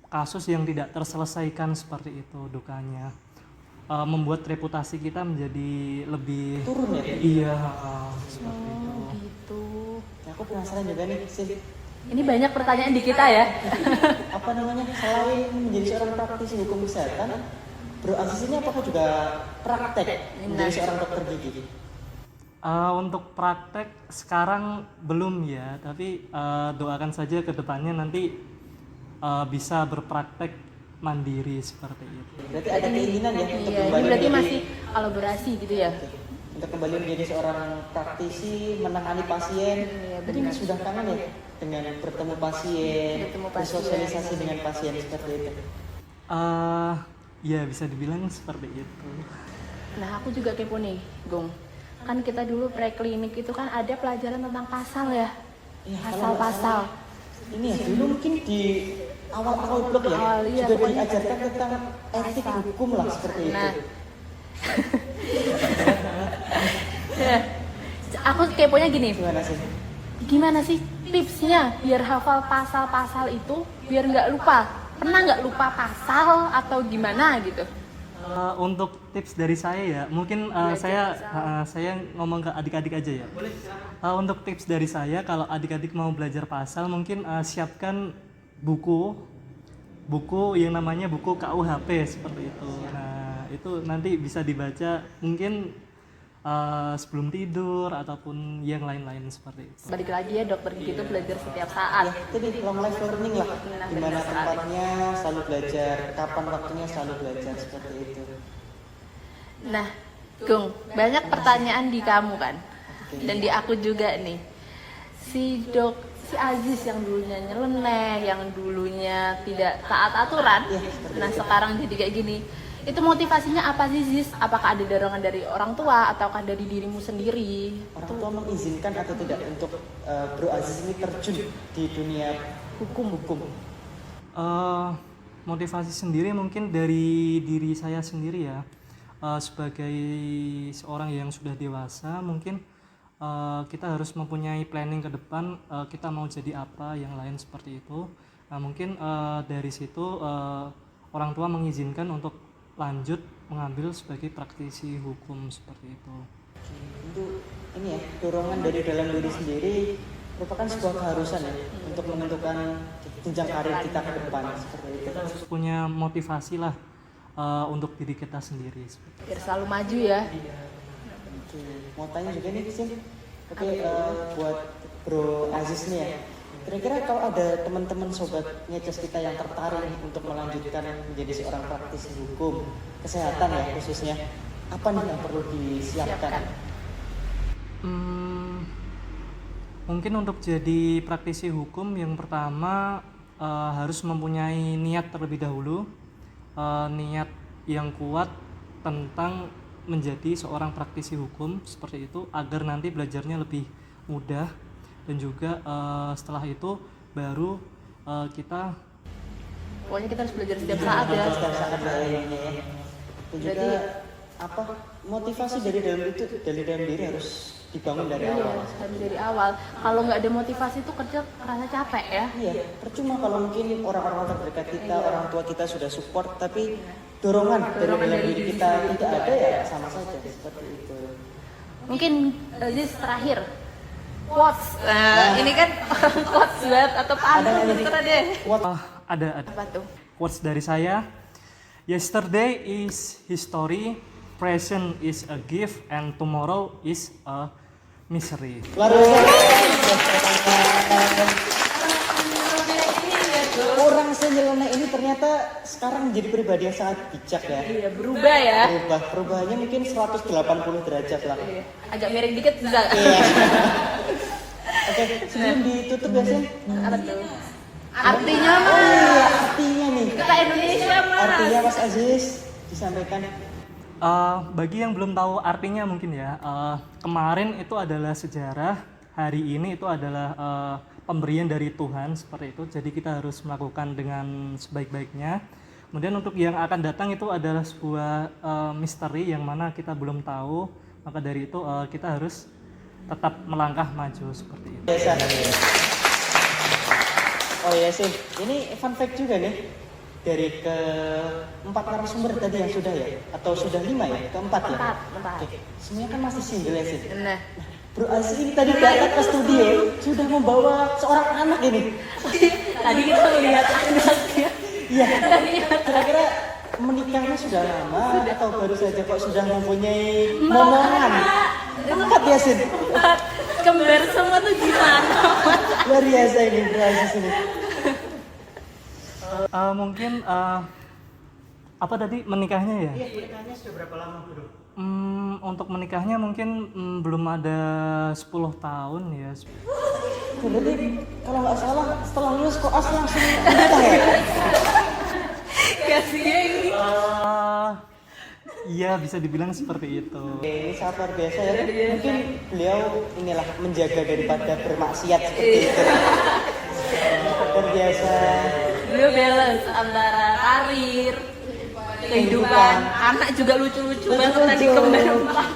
G: kasus yang tidak terselesaikan seperti itu, dukanya membuat reputasi kita menjadi lebih
B: Turun ya?
G: Iya, seperti itu.
C: Gitu.
B: Nah, aku penasaran juga nih, Sil.
C: Ini banyak pertanyaan di kita ya.
B: Apa namanya, selain menjadi seorang praktisi hukum kesehatan, Bro Aziz ini apakah juga praktek menjadi seorang dokter gigi?
G: Untuk praktek sekarang belum ya, tapi doakan saja ke depannya nanti bisa berpraktek mandiri seperti itu.
B: Berarti ada keinginan ya untuk
C: Iya, ini
B: kembali
C: berarti
B: menjadi,
C: masih kolaborasi gitu ya.
B: untuk kembali menjadi seorang praktisi, menangani pasien.
C: Iya,
B: Mungkin
C: benar.
B: sudah kangen ya dengan bertemu pasien, bersosialisasi dengan pasien seperti itu.
G: Ya bisa dibilang seperti itu.
C: Nah, aku juga kepo nih, Gung. Kan kita dulu preklinik itu kan ada pelajaran tentang pasal ya.
B: Iya,
C: Pasal-pasal.
B: Ini ya dulu mungkin di awal-awal blog ya,
C: Awal, iya,
B: juga
C: pokoknya
B: diajarkan tentang etik
C: pasal.
B: hukum lah seperti itu.
C: Nah. Aku keponya gini,
B: Gimana sih?
C: gimana sih tipsnya biar hafal pasal-pasal itu biar nggak lupa? Pernah nggak lupa pasal atau gimana gitu?
G: Untuk tips dari saya ya, mungkin saya ngomong ke adik-adik aja ya. Untuk tips dari saya, kalau adik-adik mau belajar pasal, mungkin siapkan buku yang namanya buku KUHP seperti itu. Nah, itu nanti bisa dibaca mungkin sebelum tidur ataupun yang lain-lain seperti itu.
C: Balik lagi ya, dokter gigi itu belajar setiap saat.
B: Ya, itu di long life learning lah.
C: Nah,
B: Di mana
C: benar sekali.
B: tempatnya selalu belajar, kapan waktunya selalu belajar seperti itu.
C: Nah, Gung, banyak pertanyaan di kamu kan, dan di aku juga nih. Si Aziz yang dulunya nyeleneh, yang dulunya tidak taat aturan, nah sekarang jadi kayak gini. Itu motivasinya apa sih, Ziz? Apakah ada dorongan dari orang tua ataukah dari dirimu sendiri?
B: Orang tua mengizinkan atau tidak untuk Bro Aziz ini terjun di dunia hukum?
G: Eh, motivasi sendiri mungkin dari diri saya sendiri ya. Sebagai seorang yang sudah dewasa, mungkin kita harus mempunyai planning ke depan, kita mau jadi apa, yang lain seperti itu. Nah, mungkin dari situ orang tua mengizinkan untuk lanjut mengambil sebagai praktisi hukum seperti itu.
B: Itu ini ya, dorongan dari dalam diri sendiri merupakan sebuah keharusan ya untuk menentukan jenjang karir kita ke depan seperti itu.
G: Kita harus punya motivasi lah untuk diri kita sendiri.
C: Biar selalu maju ya.
B: Oke, mau tanya juga nih Sin. Oke, buat Bro Aziz nih ya. Kira-kira kalau ada teman-teman sobat ngeces kita yang tertarik nih untuk melanjutkan menjadi seorang praktisi hukum kesehatan ya khususnya, apa nih yang perlu disiapkan?
G: Mungkin untuk jadi praktisi hukum yang pertama harus mempunyai niat terlebih dahulu, niat yang kuat tentang menjadi seorang praktisi hukum seperti itu, agar nanti belajarnya lebih mudah, dan juga setelah itu baru kita
C: Pokoknya kita harus belajar setiap saat ya.
B: Setiap saat ya. Dan juga apa motivasi dari dalam diri harus dibangun dari awal.
C: Harus dari awal. Kalau nggak ada motivasi itu kerja rasa capek ya.
B: Iya, percuma kalau mungkin orang-orang terdekat kita, orang tua kita sudah support, tapi dorongan dari dalam diri kita tidak ada ya sama saja seperti itu.
C: Mungkin Aziz terakhir quotes. Ini kan quotes banget atau pantun terserah deh.
G: ada
C: Apa tuh?
G: quotes dari saya. Yesterday is history, present is a gift, and tomorrow is a misery.
B: Luar biasa. Orang senyeleneh ini ternyata sekarang menjadi pribadi yang sangat bijak ya.
C: Iya, berubah ya.
B: Perubahannya mungkin 180 derajat lah.
C: Agak miring dikit bisa.
B: Iya. Oke, sebelum ditutup ya Sin.
C: Apa tuh? Artinya
B: Oh
C: mah
B: iya, artinya nih.
C: kita Indonesia mah.
B: Artinya Mas Aziz disampaikan.
G: Bagi yang belum tahu artinya mungkin ya, kemarin itu adalah sejarah, hari ini itu adalah pemberian dari Tuhan seperti itu, jadi kita harus melakukan dengan sebaik-baiknya. Kemudian untuk yang akan datang itu adalah sebuah misteri yang mana kita belum tahu, maka dari itu kita harus tetap melangkah maju seperti itu.
B: Biasa. Oh iya Sin, ini fun fact juga nih. Dari ke-4 narasumber tadi yang sudah ya? Atau sudah 5 ya? Ke-4 ya?
C: Empat.
B: Oke, semuanya kan masih single ya Sin?
C: Nah,
B: Bro Aziz ini tadi datang ke studio sudah membawa seorang anak ini.
C: tadi kita melihat anaknya.
B: Iya. Kira-kira menikahnya sudah lama atau baru saja kok sudah mempunyai momongan? Empat ya Sin?
C: Kembar semua tuh gimana?
B: Luar biasa ini Bro Aziz ini.
G: Mungkin apa tadi menikahnya ya?
B: Iya, menikahnya sudah berapa lama Bro?
G: Untuk menikahnya mungkin belum ada 10 tahun ya.
B: Berarti kalau nggak salah setelah lulus koas langsung nikah ya?
C: Kasihnya ini.
G: Iya, bisa dibilang seperti itu.
B: Oke, ini sangat luar biasa ya. Mungkin beliau inilah menjaga daripada bermaksiat seperti itu. Luar biasa.
C: Beliau balance antara karir, kehidupan, anak juga lucu-lucu banget tadi kembar empat.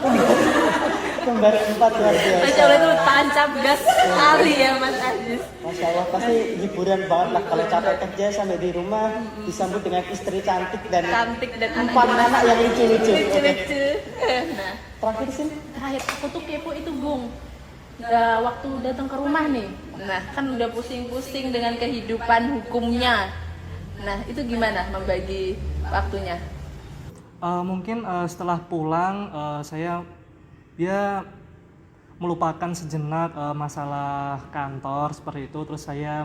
B: Kembar 4 luar biasa.
C: Masya Allah itu tancap gas sekali ya Mas Aziz.
B: Masya Allah pasti hiburan banget lah kalau capek kerja sampai di rumah disambut dengan istri cantik dan
C: Cantik dan
B: 4 anak yang lucu-lucu. Oke.
C: lucu-lucu. Nah,
B: Terakhir sih.
C: terakhir aku tuh kepo itu Bung. Nggak waktu datang ke rumah nih. Nah, kan udah pusing-pusing dengan kehidupan hukumnya. Nah, itu gimana membagi waktunya?
G: Mungkin setelah pulang saya melupakan sejenak masalah kantor seperti itu, terus saya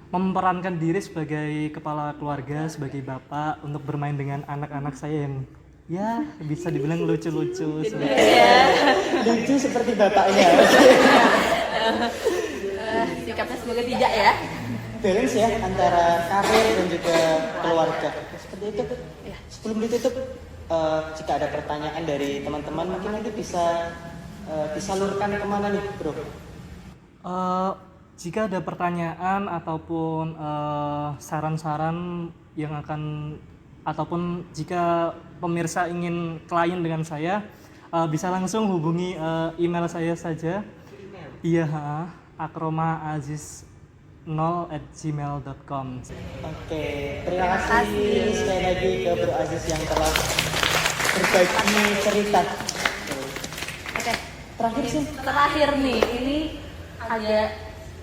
G: memerankan diri sebagai kepala keluarga, sebagai bapak untuk bermain dengan anak-anak saya yang ya bisa dibilang lucu-lucu.
B: Lucu seperti bapaknya.
C: Sikapnya semoga tidak ya.
B: Balance ya antara karir dan juga keluarga. Seperti itu. Sebelum ditutup, jika ada pertanyaan dari teman-teman mungkin nanti bisa disalurkan kemana nih Bro?
G: jika ada pertanyaan ataupun saran-saran yang akan, ataupun jika pemirsa ingin klien dengan saya, bisa langsung hubungi email saya saja. Iya, akromaaziz0@gmail.com.
B: Oke, terima kasih sekali lagi ke Bro Aziz yang telah berbagi cerita.
C: Oke,
B: Terakhir sih,
C: terakhir nih, ini agak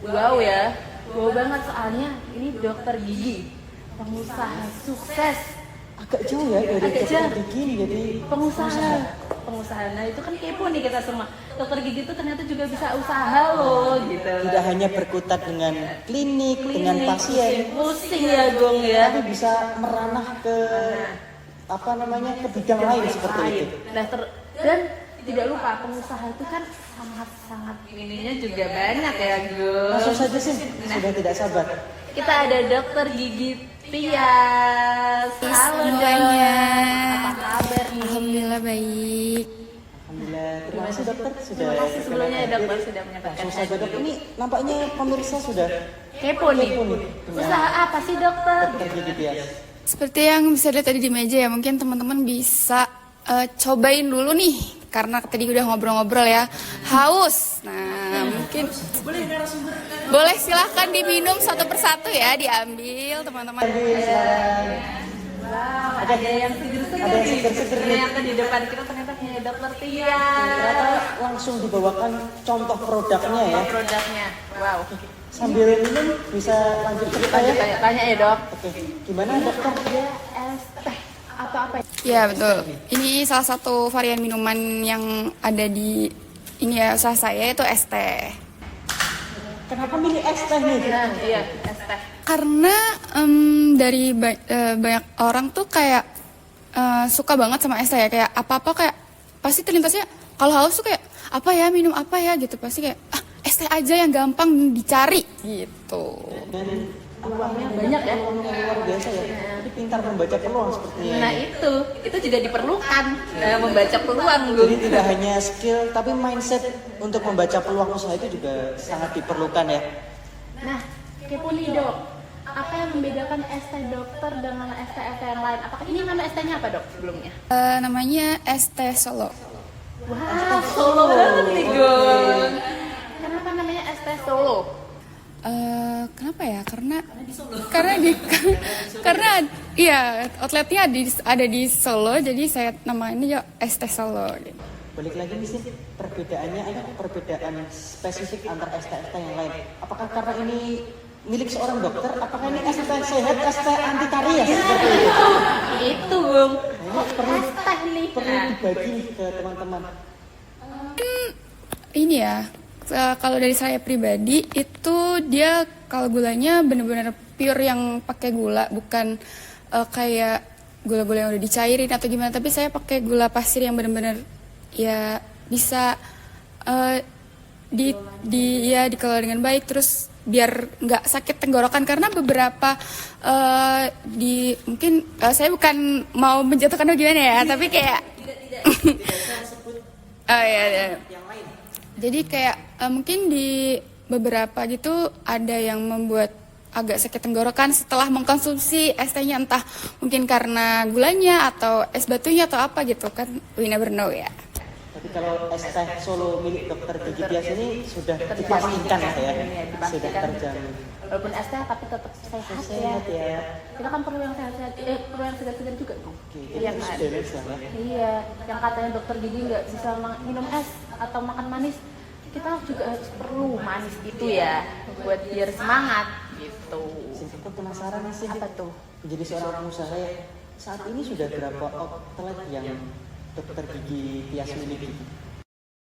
C: wow ya, wow banget soalnya ini dokter gigi, pengusaha sukses,
B: agak jauh ya dari
C: Agak
B: dokter
C: jauh.
B: gigi jadi
C: pengusaha. Nah itu kan kepo nih kita semua, dokter gigi itu ternyata juga bisa usaha loh gitu.
B: tidak hanya berkutat dengan klinik, dengan pasien,
C: pusing ya Gong ya.
B: tapi bisa meranah ke apa namanya, ke bidang lain seperti itu.
C: Nah dan tidak lupa pengusaha itu kan sangat ininya juga banyak ya Gong.
B: Langsung saja sih, sudah tidak sabar.
C: Kita ada dokter gigi Tias. Halo
E: semuanya.
C: Dok. Apa kabar nih?
E: Alhamdulillah baik.
B: Alhamdulillah, terima kasih dokter sudah.
C: Terima kasih sebelumnya ya dokter
B: hadir.
C: sudah menyempatkan
B: Langsung saja dok, ini nampaknya pemirsa sudah
C: kepo nih.
B: kepo nih dengan
C: Usaha apa sih dokter?
B: dokter gigi Tias.
E: Seperti yang bisa dilihat tadi di meja ya, mungkin teman-teman bisa cobain dulu nih, karena tadi udah ngobrol-ngobrol ya, haus. Nah mungkin boleh silahkan diminum satu persatu ya, diambil teman-teman.
C: Wow, ada yang seger-seger
B: Ada yang
C: nih.
B: seger-seger nih.
C: Ternyata di depan kita ternyata punya dokter Tias.
B: Ternyata langsung dibawakan contoh produknya ya.
C: Produknya. Wow.
B: Sambil minum bisa lanjut cerita ya.
C: Tanya ya dok.
B: Oke, gimana dokter?
C: Dia es teh atau apa?
E: Ya betul. Ini salah satu varian minuman yang ada di ini ya, usaha saya itu es teh.
B: Kenapa milih es teh nih?
C: Nah, iya es teh.
E: Karena dari banyak orang tuh kayak suka banget sama es teh ya, kayak apa-apa kayak pasti terlintasnya kalau haus tuh kayak apa ya, minum apa ya gitu, pasti kayak es teh aja yang gampang dicari gitu.
B: Dan
C: Uangnya banyak ya.
B: uangnya luar biasa ya. Tapi pintar membaca peluang sepertinya.
C: Nah itu juga diperlukan membaca peluang Gung.
B: Jadi tidak hanya skill, tapi mindset untuk membaca peluang usaha itu juga sangat diperlukan ya.
C: Nah, kepo nih dok, apa yang membedakan es teh dokter dengan es teh yang lain? Apakah ini nama es tehnya apa dok sebelumnya?
E: Namanya es teh Solo.
C: Wah, Solo banget nih Gung. Kenapa namanya es teh Solo?
E: Kenapa ya? Karena iya outletnya ada di Solo, jadi saya namanya es teh Solo. Gitu.
B: Balik lagi nih sih, perbedaannya ada perbedaan spesifik antar es teh yang lain. Apakah karena ini milik seorang dokter? Apakah ini es teh sehat, es teh anti karies seperti itu?
C: Itu Gung.
B: Ini perlu
C: Es teh nih.
B: dibagi ke teman-teman.
E: Ini ya, kalau dari saya pribadi itu dia kalau gulanya benar-benar pure yang pakai gula, bukan kayak gula-gula yang udah dicairin atau gimana, tapi saya pakai gula pasir yang benar-benar ya bisa dikelola dengan baik, terus biar nggak sakit tenggorokan, karena beberapa mungkin saya bukan mau menjatuhkan atau gimana ya, tapi kayak oh iya. Jadi kayak mungkin di beberapa gitu ada yang membuat agak sakit tenggorokan setelah mengkonsumsi es tehnya, entah mungkin karena gulanya atau es batunya atau apa gitu kan, we never know ya.
B: Tapi kalau es teh Solo milik dokter gigi Tias ini sudah dipastikan ya, sudah terjamin.
C: Walaupun es teh tapi tetap sehat
B: Sehat
C: ya.
B: ya.
C: Kita kan perlu yang sehat-sehat, perlu yang segar-segar juga Gung.
B: Oke, jadi
C: Iya
B: harus
C: kan?
B: balance lah ya.
C: Iya, yang katanya dokter gigi nggak bisa minum es atau makan manis, kita juga harus perlu manis itu ya, buat biar semangat gitu.
B: Aku penasaran sih,
C: Apa tuh?
B: menjadi seorang pengusaha ya, saat ini sudah berapa outlet yang dokter gigi Tias miliki?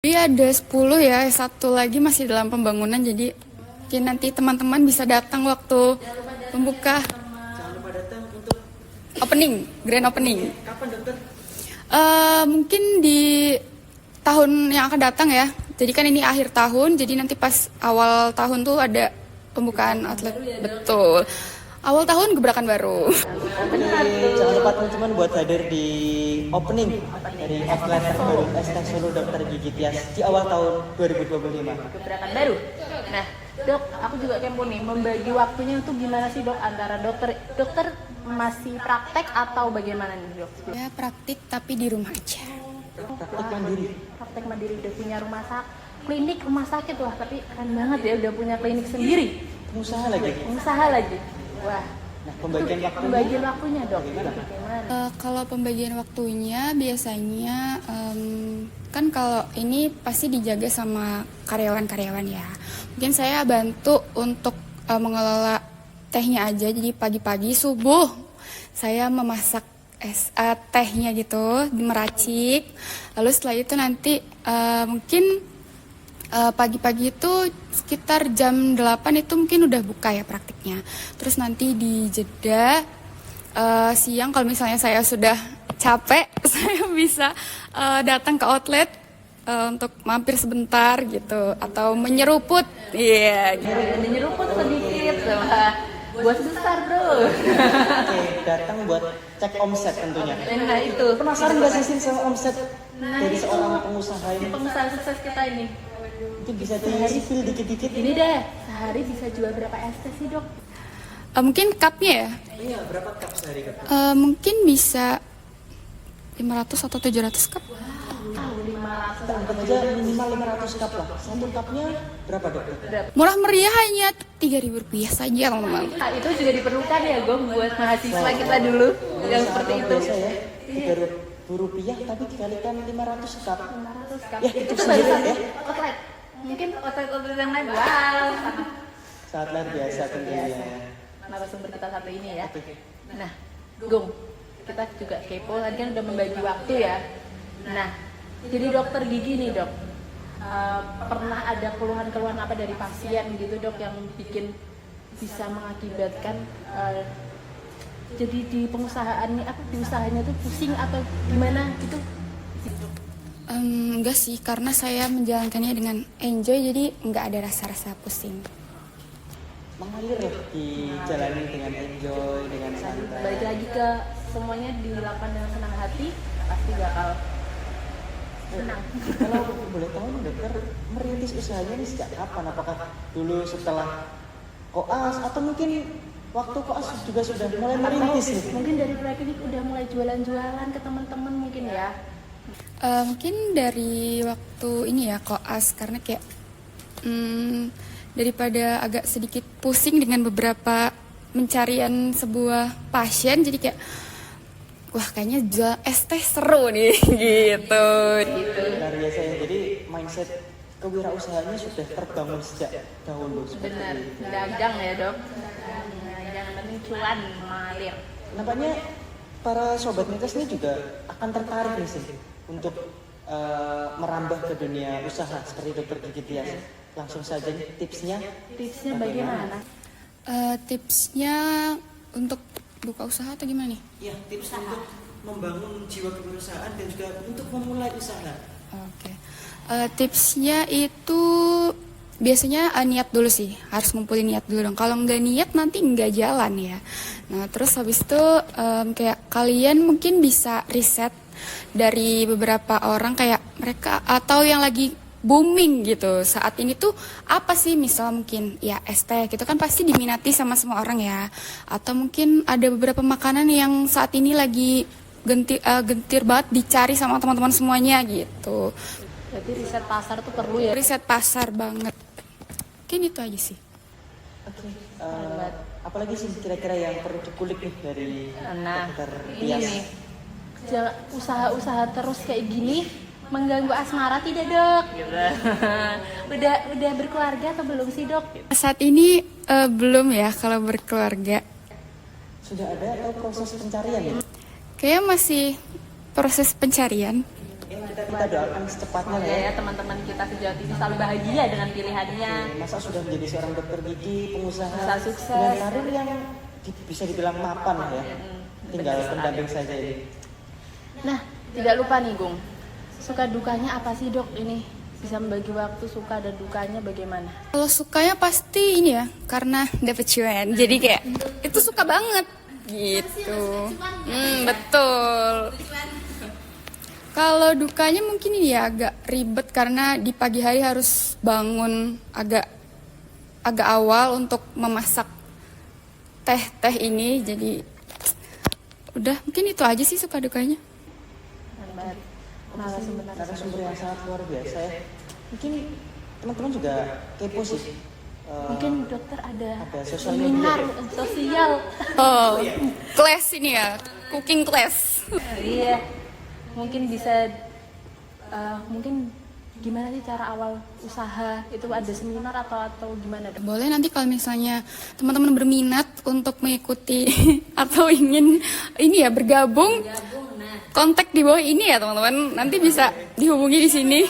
E: Jadi ada 10 ya, satu lagi masih dalam pembangunan, jadi mungkin nanti teman-teman bisa datang waktu pembuka
B: Jangan lupa datang untuk
E: grand opening.
B: kapan dokter?
E: Mungkin di tahun yang akan datang ya. Jadi kan ini akhir tahun, jadi nanti pas awal tahun tuh ada pembukaan outlet. Betul.
I: Awal tahun gebrakan baru.
B: Oke, jangan lupa teman-teman buat hadir di opening dari Outletter baru ST Solo Dokter Gigi Tias di awal tahun 2025.
C: Gebrakan baru. Nah, dok, aku juga kepo nih, membagi waktunya itu gimana sih dok antara dokter masih praktek atau bagaimana nih dok?
I: Ya praktik tapi di rumah aja.
B: Praktik mandiri.
C: Praktek mandiri, udah punya klinik rumah sakit, wah tapi keren banget ya, udah punya klinik sendiri.
B: Pengusaha lagi.
C: Pengusaha lagi. Wah.
B: Nah, pembagian
C: waktunya dok.
B: Gimana?
I: Kalau pembagian waktunya biasanya kan kalau ini pasti dijaga sama karyawan-karyawan ya. Mungkin saya bantu untuk mengelola tehnya aja. Jadi pagi-pagi subuh saya memasak tehnya gitu, meracik. Lalu setelah itu nanti mungkin pagi-pagi itu sekitar jam 8 itu mungkin udah buka ya praktiknya. Terus nanti di jeda siang kalau misalnya saya sudah capek, saya bisa datang ke outlet untuk mampir sebentar gitu atau menyeruput. Iya, gitu.
C: Menyeruput sedikit sama buat besar bro.
B: Oke, datang buat cek omset tentunya.
C: Nah itu.
B: Penasaran nggak sih sama omset dari seorang pengusaha ini?
C: Pengusaha sukses kita ini.
B: Mungkin bisa di-reveal dikit-dikit.
C: Ini deh, sehari bisa jual berapa ST sih dok?
I: Mungkin cupnya ya?
B: Iya, berapa cup sehari kak?
I: Mungkin bisa 500 atau 700 cup.
B: Kita anggap aja minimal 500 cup lah. Satu cupnya berapa dok?
I: Murah meriah hanya Rp3.000 saja teman-teman.
C: Nah, itu juga diperlukan ya Gong buat mahasiswa kita dulu yang seperti itu.
B: Ya, Rp3.000 tapi dikalikan 500 cup.
C: 500 cup.
B: Ya, itu
C: baru
B: sendiri
C: satu
B: ya.
C: outlet. Mungkin outlet yang lain. Wow.
B: Sangat luar biasa tentunya.
C: Narasumber kita satu ini ya. Nah, Gong, kita juga kepo. Tadi kan udah membagi waktu ya. Nah, jadi dokter gigi nih dok, pernah ada keluhan-keluhan apa dari pasien gitu dok yang bikin bisa mengakibatkan jadi di pengusahaannya di usahanya tuh pusing atau gimana gitu?
I: Enggak sih, karena saya menjalankannya dengan enjoy, jadi nggak ada rasa-rasa pusing.
B: Mengalir ya, dijalani dengan enjoy, dengan santai.
C: Balik lagi ke semuanya dilakukan dengan senang hati, pasti bakal senang.
B: Kalau boleh tahu nih dokter, merintis usahanya ini sejak kapan? Apakah dulu setelah koas atau mungkin waktu koas juga sudah mulai merintis nih?
C: Mungkin dari praktik udah mulai jualan-jualan ke teman-teman mungkin ya?
I: Mungkin dari waktu ini ya koas, karena kayak daripada agak sedikit pusing dengan beberapa pencarian sebuah pasien, jadi kayak wah kayaknya jual ST seru nih gitu.
B: Luar biasa ya, jadi mindset kewirausahaannya sudah terbangun sejak dahulu.
C: Benar, dagang ya dok. Yang penting cuan mengalir.
B: Nampaknya para sobat Mites ini juga akan tertarik nih sih untuk merambah ke dunia usaha seperti dokter gigi Tias. Langsung saja nih, tipsnya
C: bagaimana?
I: Tipsnya untuk buka usaha atau gimana nih?
B: Ya, tips untuk membangun jiwa kewirausahaan dan juga untuk memulai usaha.
I: Oke. Tipsnya itu biasanya niat dulu sih, harus ngumpulin niat dulu dong. Kalau nggak niat nanti nggak jalan ya. Nah terus habis itu kayak kalian mungkin bisa riset dari beberapa orang kayak mereka atau yang lagi booming gitu saat ini tuh apa sih, misal mungkin ya ST gitu kan pasti diminati sama semua orang ya, atau mungkin ada beberapa makanan yang saat ini lagi gentir banget dicari sama teman-teman semuanya gitu.
C: Jadi riset pasar tuh perlu ya?
I: Riset pasar banget. Mungkin itu aja sih.
B: Oke. Apalagi sih kira-kira yang perlu dikulik nih dari dokter
C: ini
B: Tias?
C: nih, usaha-usaha terus kayak gini mengganggu asmara tidak dok? Udah berkeluarga atau belum sih dok?
I: Saat ini belum ya kalau berkeluarga.
B: Sudah ada atau proses pencarian ya?
I: Kayaknya masih proses pencarian.
B: Kita doakan secepatnya
C: ya teman-teman kita sejauh ini selalu bahagia dengan pilihannya.
B: Masa sudah menjadi seorang dokter gigi, pengusaha
C: sukses
B: dengan karir yang bisa dibilang mapan ya. Tinggal pendamping saja ini.
C: Nah, tidak lupa nih Gung, suka dukanya apa sih dok ini Bisa membagi waktu suka dan dukanya bagaimana?
I: Kalau sukanya pasti ini ya, karena dapet cuan. Jadi kayak itu suka banget gitu. Betul. Kalau dukanya mungkin ini ya agak ribet karena di pagi hari harus bangun agak awal untuk memasak teh ini. Jadi udah mungkin itu aja sih suka dukanya.
B: Narasumber yang sangat luar biasa ya. Mungkin teman-teman juga kepo sih.
C: Mungkin dokter ada
B: sosial
C: seminar sosial.
I: Oh, class ini ya, cooking class.
C: Iya, mungkin bisa mungkin gimana sih cara awal usaha itu, ada seminar atau gimana?
I: Boleh nanti kalau misalnya teman-teman berminat untuk mengikuti atau ingin ini ya bergabung, kontak di bawah ini ya teman-teman. Nanti bisa dihubungi di sini.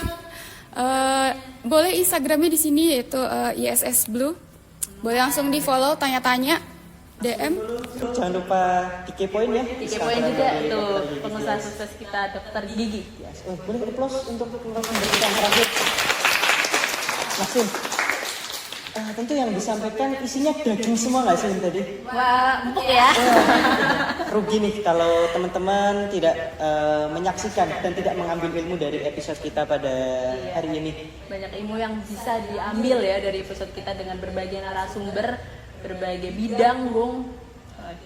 I: Boleh Instagramnya di sini yaitu ISS Blue. Boleh langsung di follow, tanya-tanya, DM.
B: Jangan lupa dikepoin ya.
C: Dikepoin juga tuh pengusaha sukses kita Dokter Gigi.
B: Boleh applause untuk narasumber kita yang terakhir. Langsung. Tentu yang disampaikan isinya daging semua nggak sih tadi?
C: Wah, empuk ya.
B: Rugi nih kalau teman-teman tidak menyaksikan dan tidak mengambil ilmu dari episode kita pada hari ini.
C: Banyak ilmu yang bisa diambil ya dari episode kita dengan berbagai narasumber, berbagai bidang, Bung.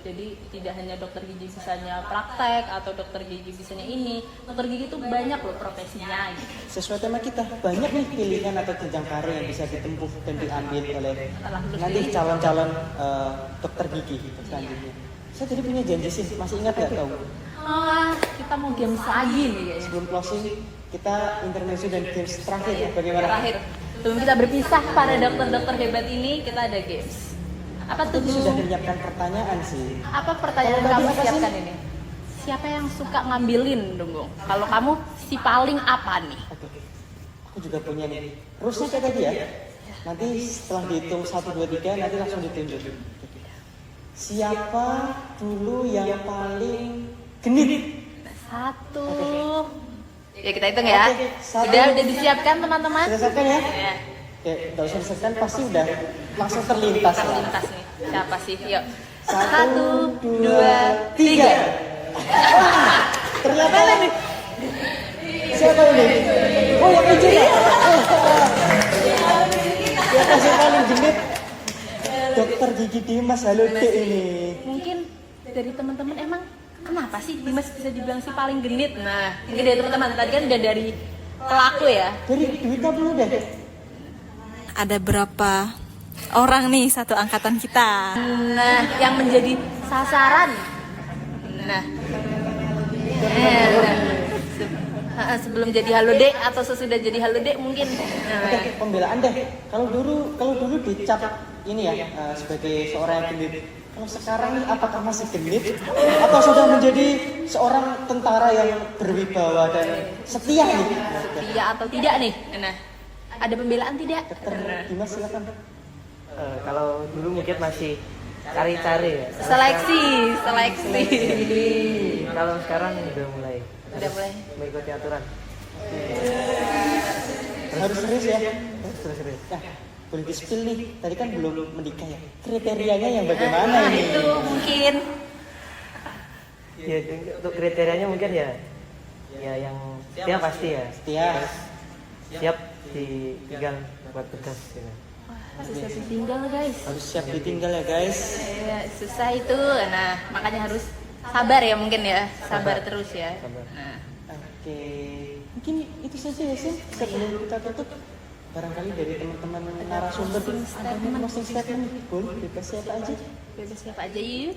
C: Jadi tidak hanya dokter gigi bisanya praktek atau dokter gigi bisanya ini. Dokter gigi itu banyak loh profesinya. Gitu.
B: Sesuai tema kita, banyak nih pilihan atau jenjang karir yang bisa ditempuh dan diambil oleh nanti calon-calon dokter gigi selanjutnya. Saya tadi punya janji sih, masih ingat nggak tahu?
C: Kita mau games lagi nih kayaknya.
B: Sebelum closing, kita intermezzo dan games terakhir bagaimana?
C: Terakhir, sebelum kita berpisah para dokter-dokter hebat ini, kita ada games. Apa tuh?
B: Sudah menyiapkan pertanyaan sih.
C: Apa pertanyaan yang kamu siapkan ini? Siapa yang suka ngambilin dong, Bung? Kalau kamu si paling apa nih?
B: Oke. Aku juga punya nih. Terusnya kayak tadi ya. Nanti setelah dihitung 1, 2, 3 nanti langsung ditunjuk. Siapa dulu yang paling genit?
C: 1. Ya kita hitung ya.
B: Oke,
C: Udah disiapkan teman-teman?
B: Sudah siapkan ya?
C: Ya.
B: Oke, nggak usah disebutkan, pasti udah langsung terlintas.
C: Terlintas nih. Siapa sih? Yuk.
B: 1, 2, 3. Ternyata nih. Siapa ini? Oh, yang hijau ya? Siapa sih paling genit? Dokter Gigi Dimas, halo Dek ini.
C: Mungkin dari teman-teman emang kenapa sih Dimas bisa dibilang si paling genit? Nah, ini dari teman-teman. Tadi kan udah dari pelaku ya.
B: Dari duitnya dulu deh.
F: Ada berapa orang nih satu angkatan kita?
C: Nah, yang menjadi sasaran. Nah. Sebelum jadi halo dek atau sesudah jadi halo dek mungkin.
B: Oke, pembelaan deh. Kalau dulu dicap ini ya sebagai seorang yang genit. Kalau sekarang nih apakah masih genit atau sudah menjadi seorang tentara yang berwibawa dan setia nih?
C: Setia atau tidak nih? Nah, ada pembelaan tidak?
B: Dokter Dimas silakan.
D: Kalau dulu mungkin masih cari-cari ya.
C: Seleksi.
D: Kalau sekarang udah mulai mengikuti aturan.
B: Harus serius ya.
D: Serius.
B: Nah, boleh di-spill nih. Tadi kan belum menikah ya. Kriterianya yang bagaimana ini?
C: Itu mungkin.
D: Ya, untuk kriterianya mungkin ya yang setia pasti ya.
B: Setia.
D: Siap ditinggal buat tugas gitu.
C: Harus siap ditinggal guys.
B: Harus siap ditinggal ya guys.
C: Ya, susah itu. Nah, makanya harus sabar ya mungkin ya. Sabar terus ya. Nah.
B: Oke. Mungkin itu saja ya sih. Sebelum kita tutup, barangkali dari teman-teman narasumber ada closing statement. Boleh bebas siapa aja.
C: Bebas siapa aja yuk.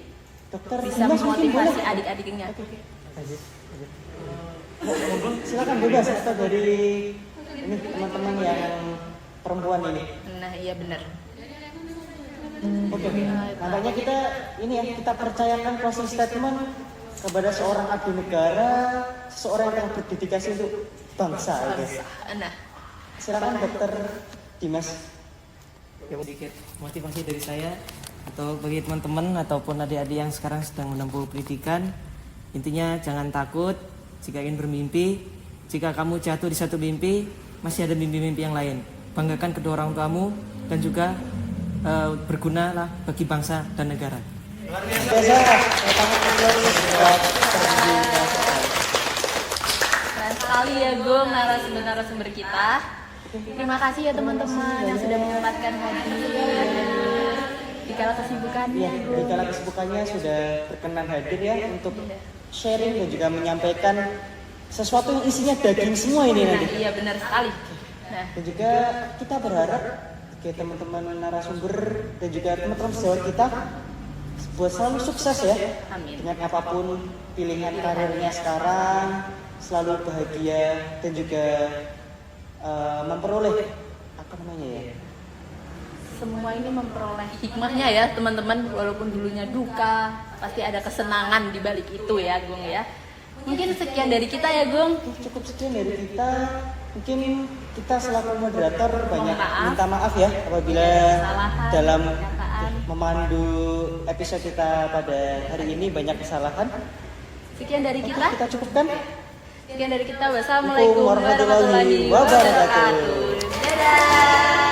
B: Dokter
C: Bisa
B: Dimas mungkin
C: memotivasi
B: boleh.
C: adik-adiknya.
B: Silakan bebas atau dari ini teman-teman yang perempuan ini.
C: Nah, iya benar.
B: Oke. Nampaknya kita ini ya, kita percayakan closing statement kepada seorang abdi negara, seorang yang telah berdedikasi untuk bangsa.
C: Nah,
B: Silakan Dokter Dimas.
D: Ya, sedikit motivasi dari saya atau bagi teman-teman ataupun adik-adik yang sekarang sedang menempuh pendidikan. Intinya jangan takut jika ingin bermimpi. Jika kamu jatuh di satu mimpi, masih ada mimpi-mimpi yang lain. Banggakan kedua orang tuamu dan juga bergunalah bagi bangsa dan negara.
B: Luar biasa. Tangan aplaus buat Dr. Gigi.
C: Keren sekali ya Gung narasumber kita. Terima kasih ya teman-teman yang sudah menyempatkan hadir di kala kesibukannya.
B: Ya, di kala kesibukannya sudah berkenan hadir ya untuk sharing dan juga menyampaikan sesuatu yang isinya daging semua ini nanti.
C: Iya benar sekali. Nah,
B: Dan juga kita berharap ke teman-teman narasumber dan juga teman-teman sejawat kita buat selalu sukses ya.
C: amin.
B: Dengan apapun pilihan karirnya sekarang, selalu bahagia dan juga memperoleh apa namanya ya?
C: Semua ini memperoleh hikmahnya ya teman-teman, walaupun dulunya duka, pasti ada kesenangan di balik itu ya Gung ya. Mungkin sekian dari kita ya Gung.
B: Cukup sekian dari kita. Mungkin kita selaku moderator banyak
C: maaf.
B: minta maaf ya apabila
C: Kesalahan,
B: dalam
C: perkataan.
B: memandu episode kita pada hari ini banyak kesalahan.
C: Sekian dari kita.
B: Kita cukupkan.
C: Sekian dari kita. Wassalamualaikum warahmatullahi
B: warahmatullahi wabarakatuh.
C: wabarakatuh. Dadah.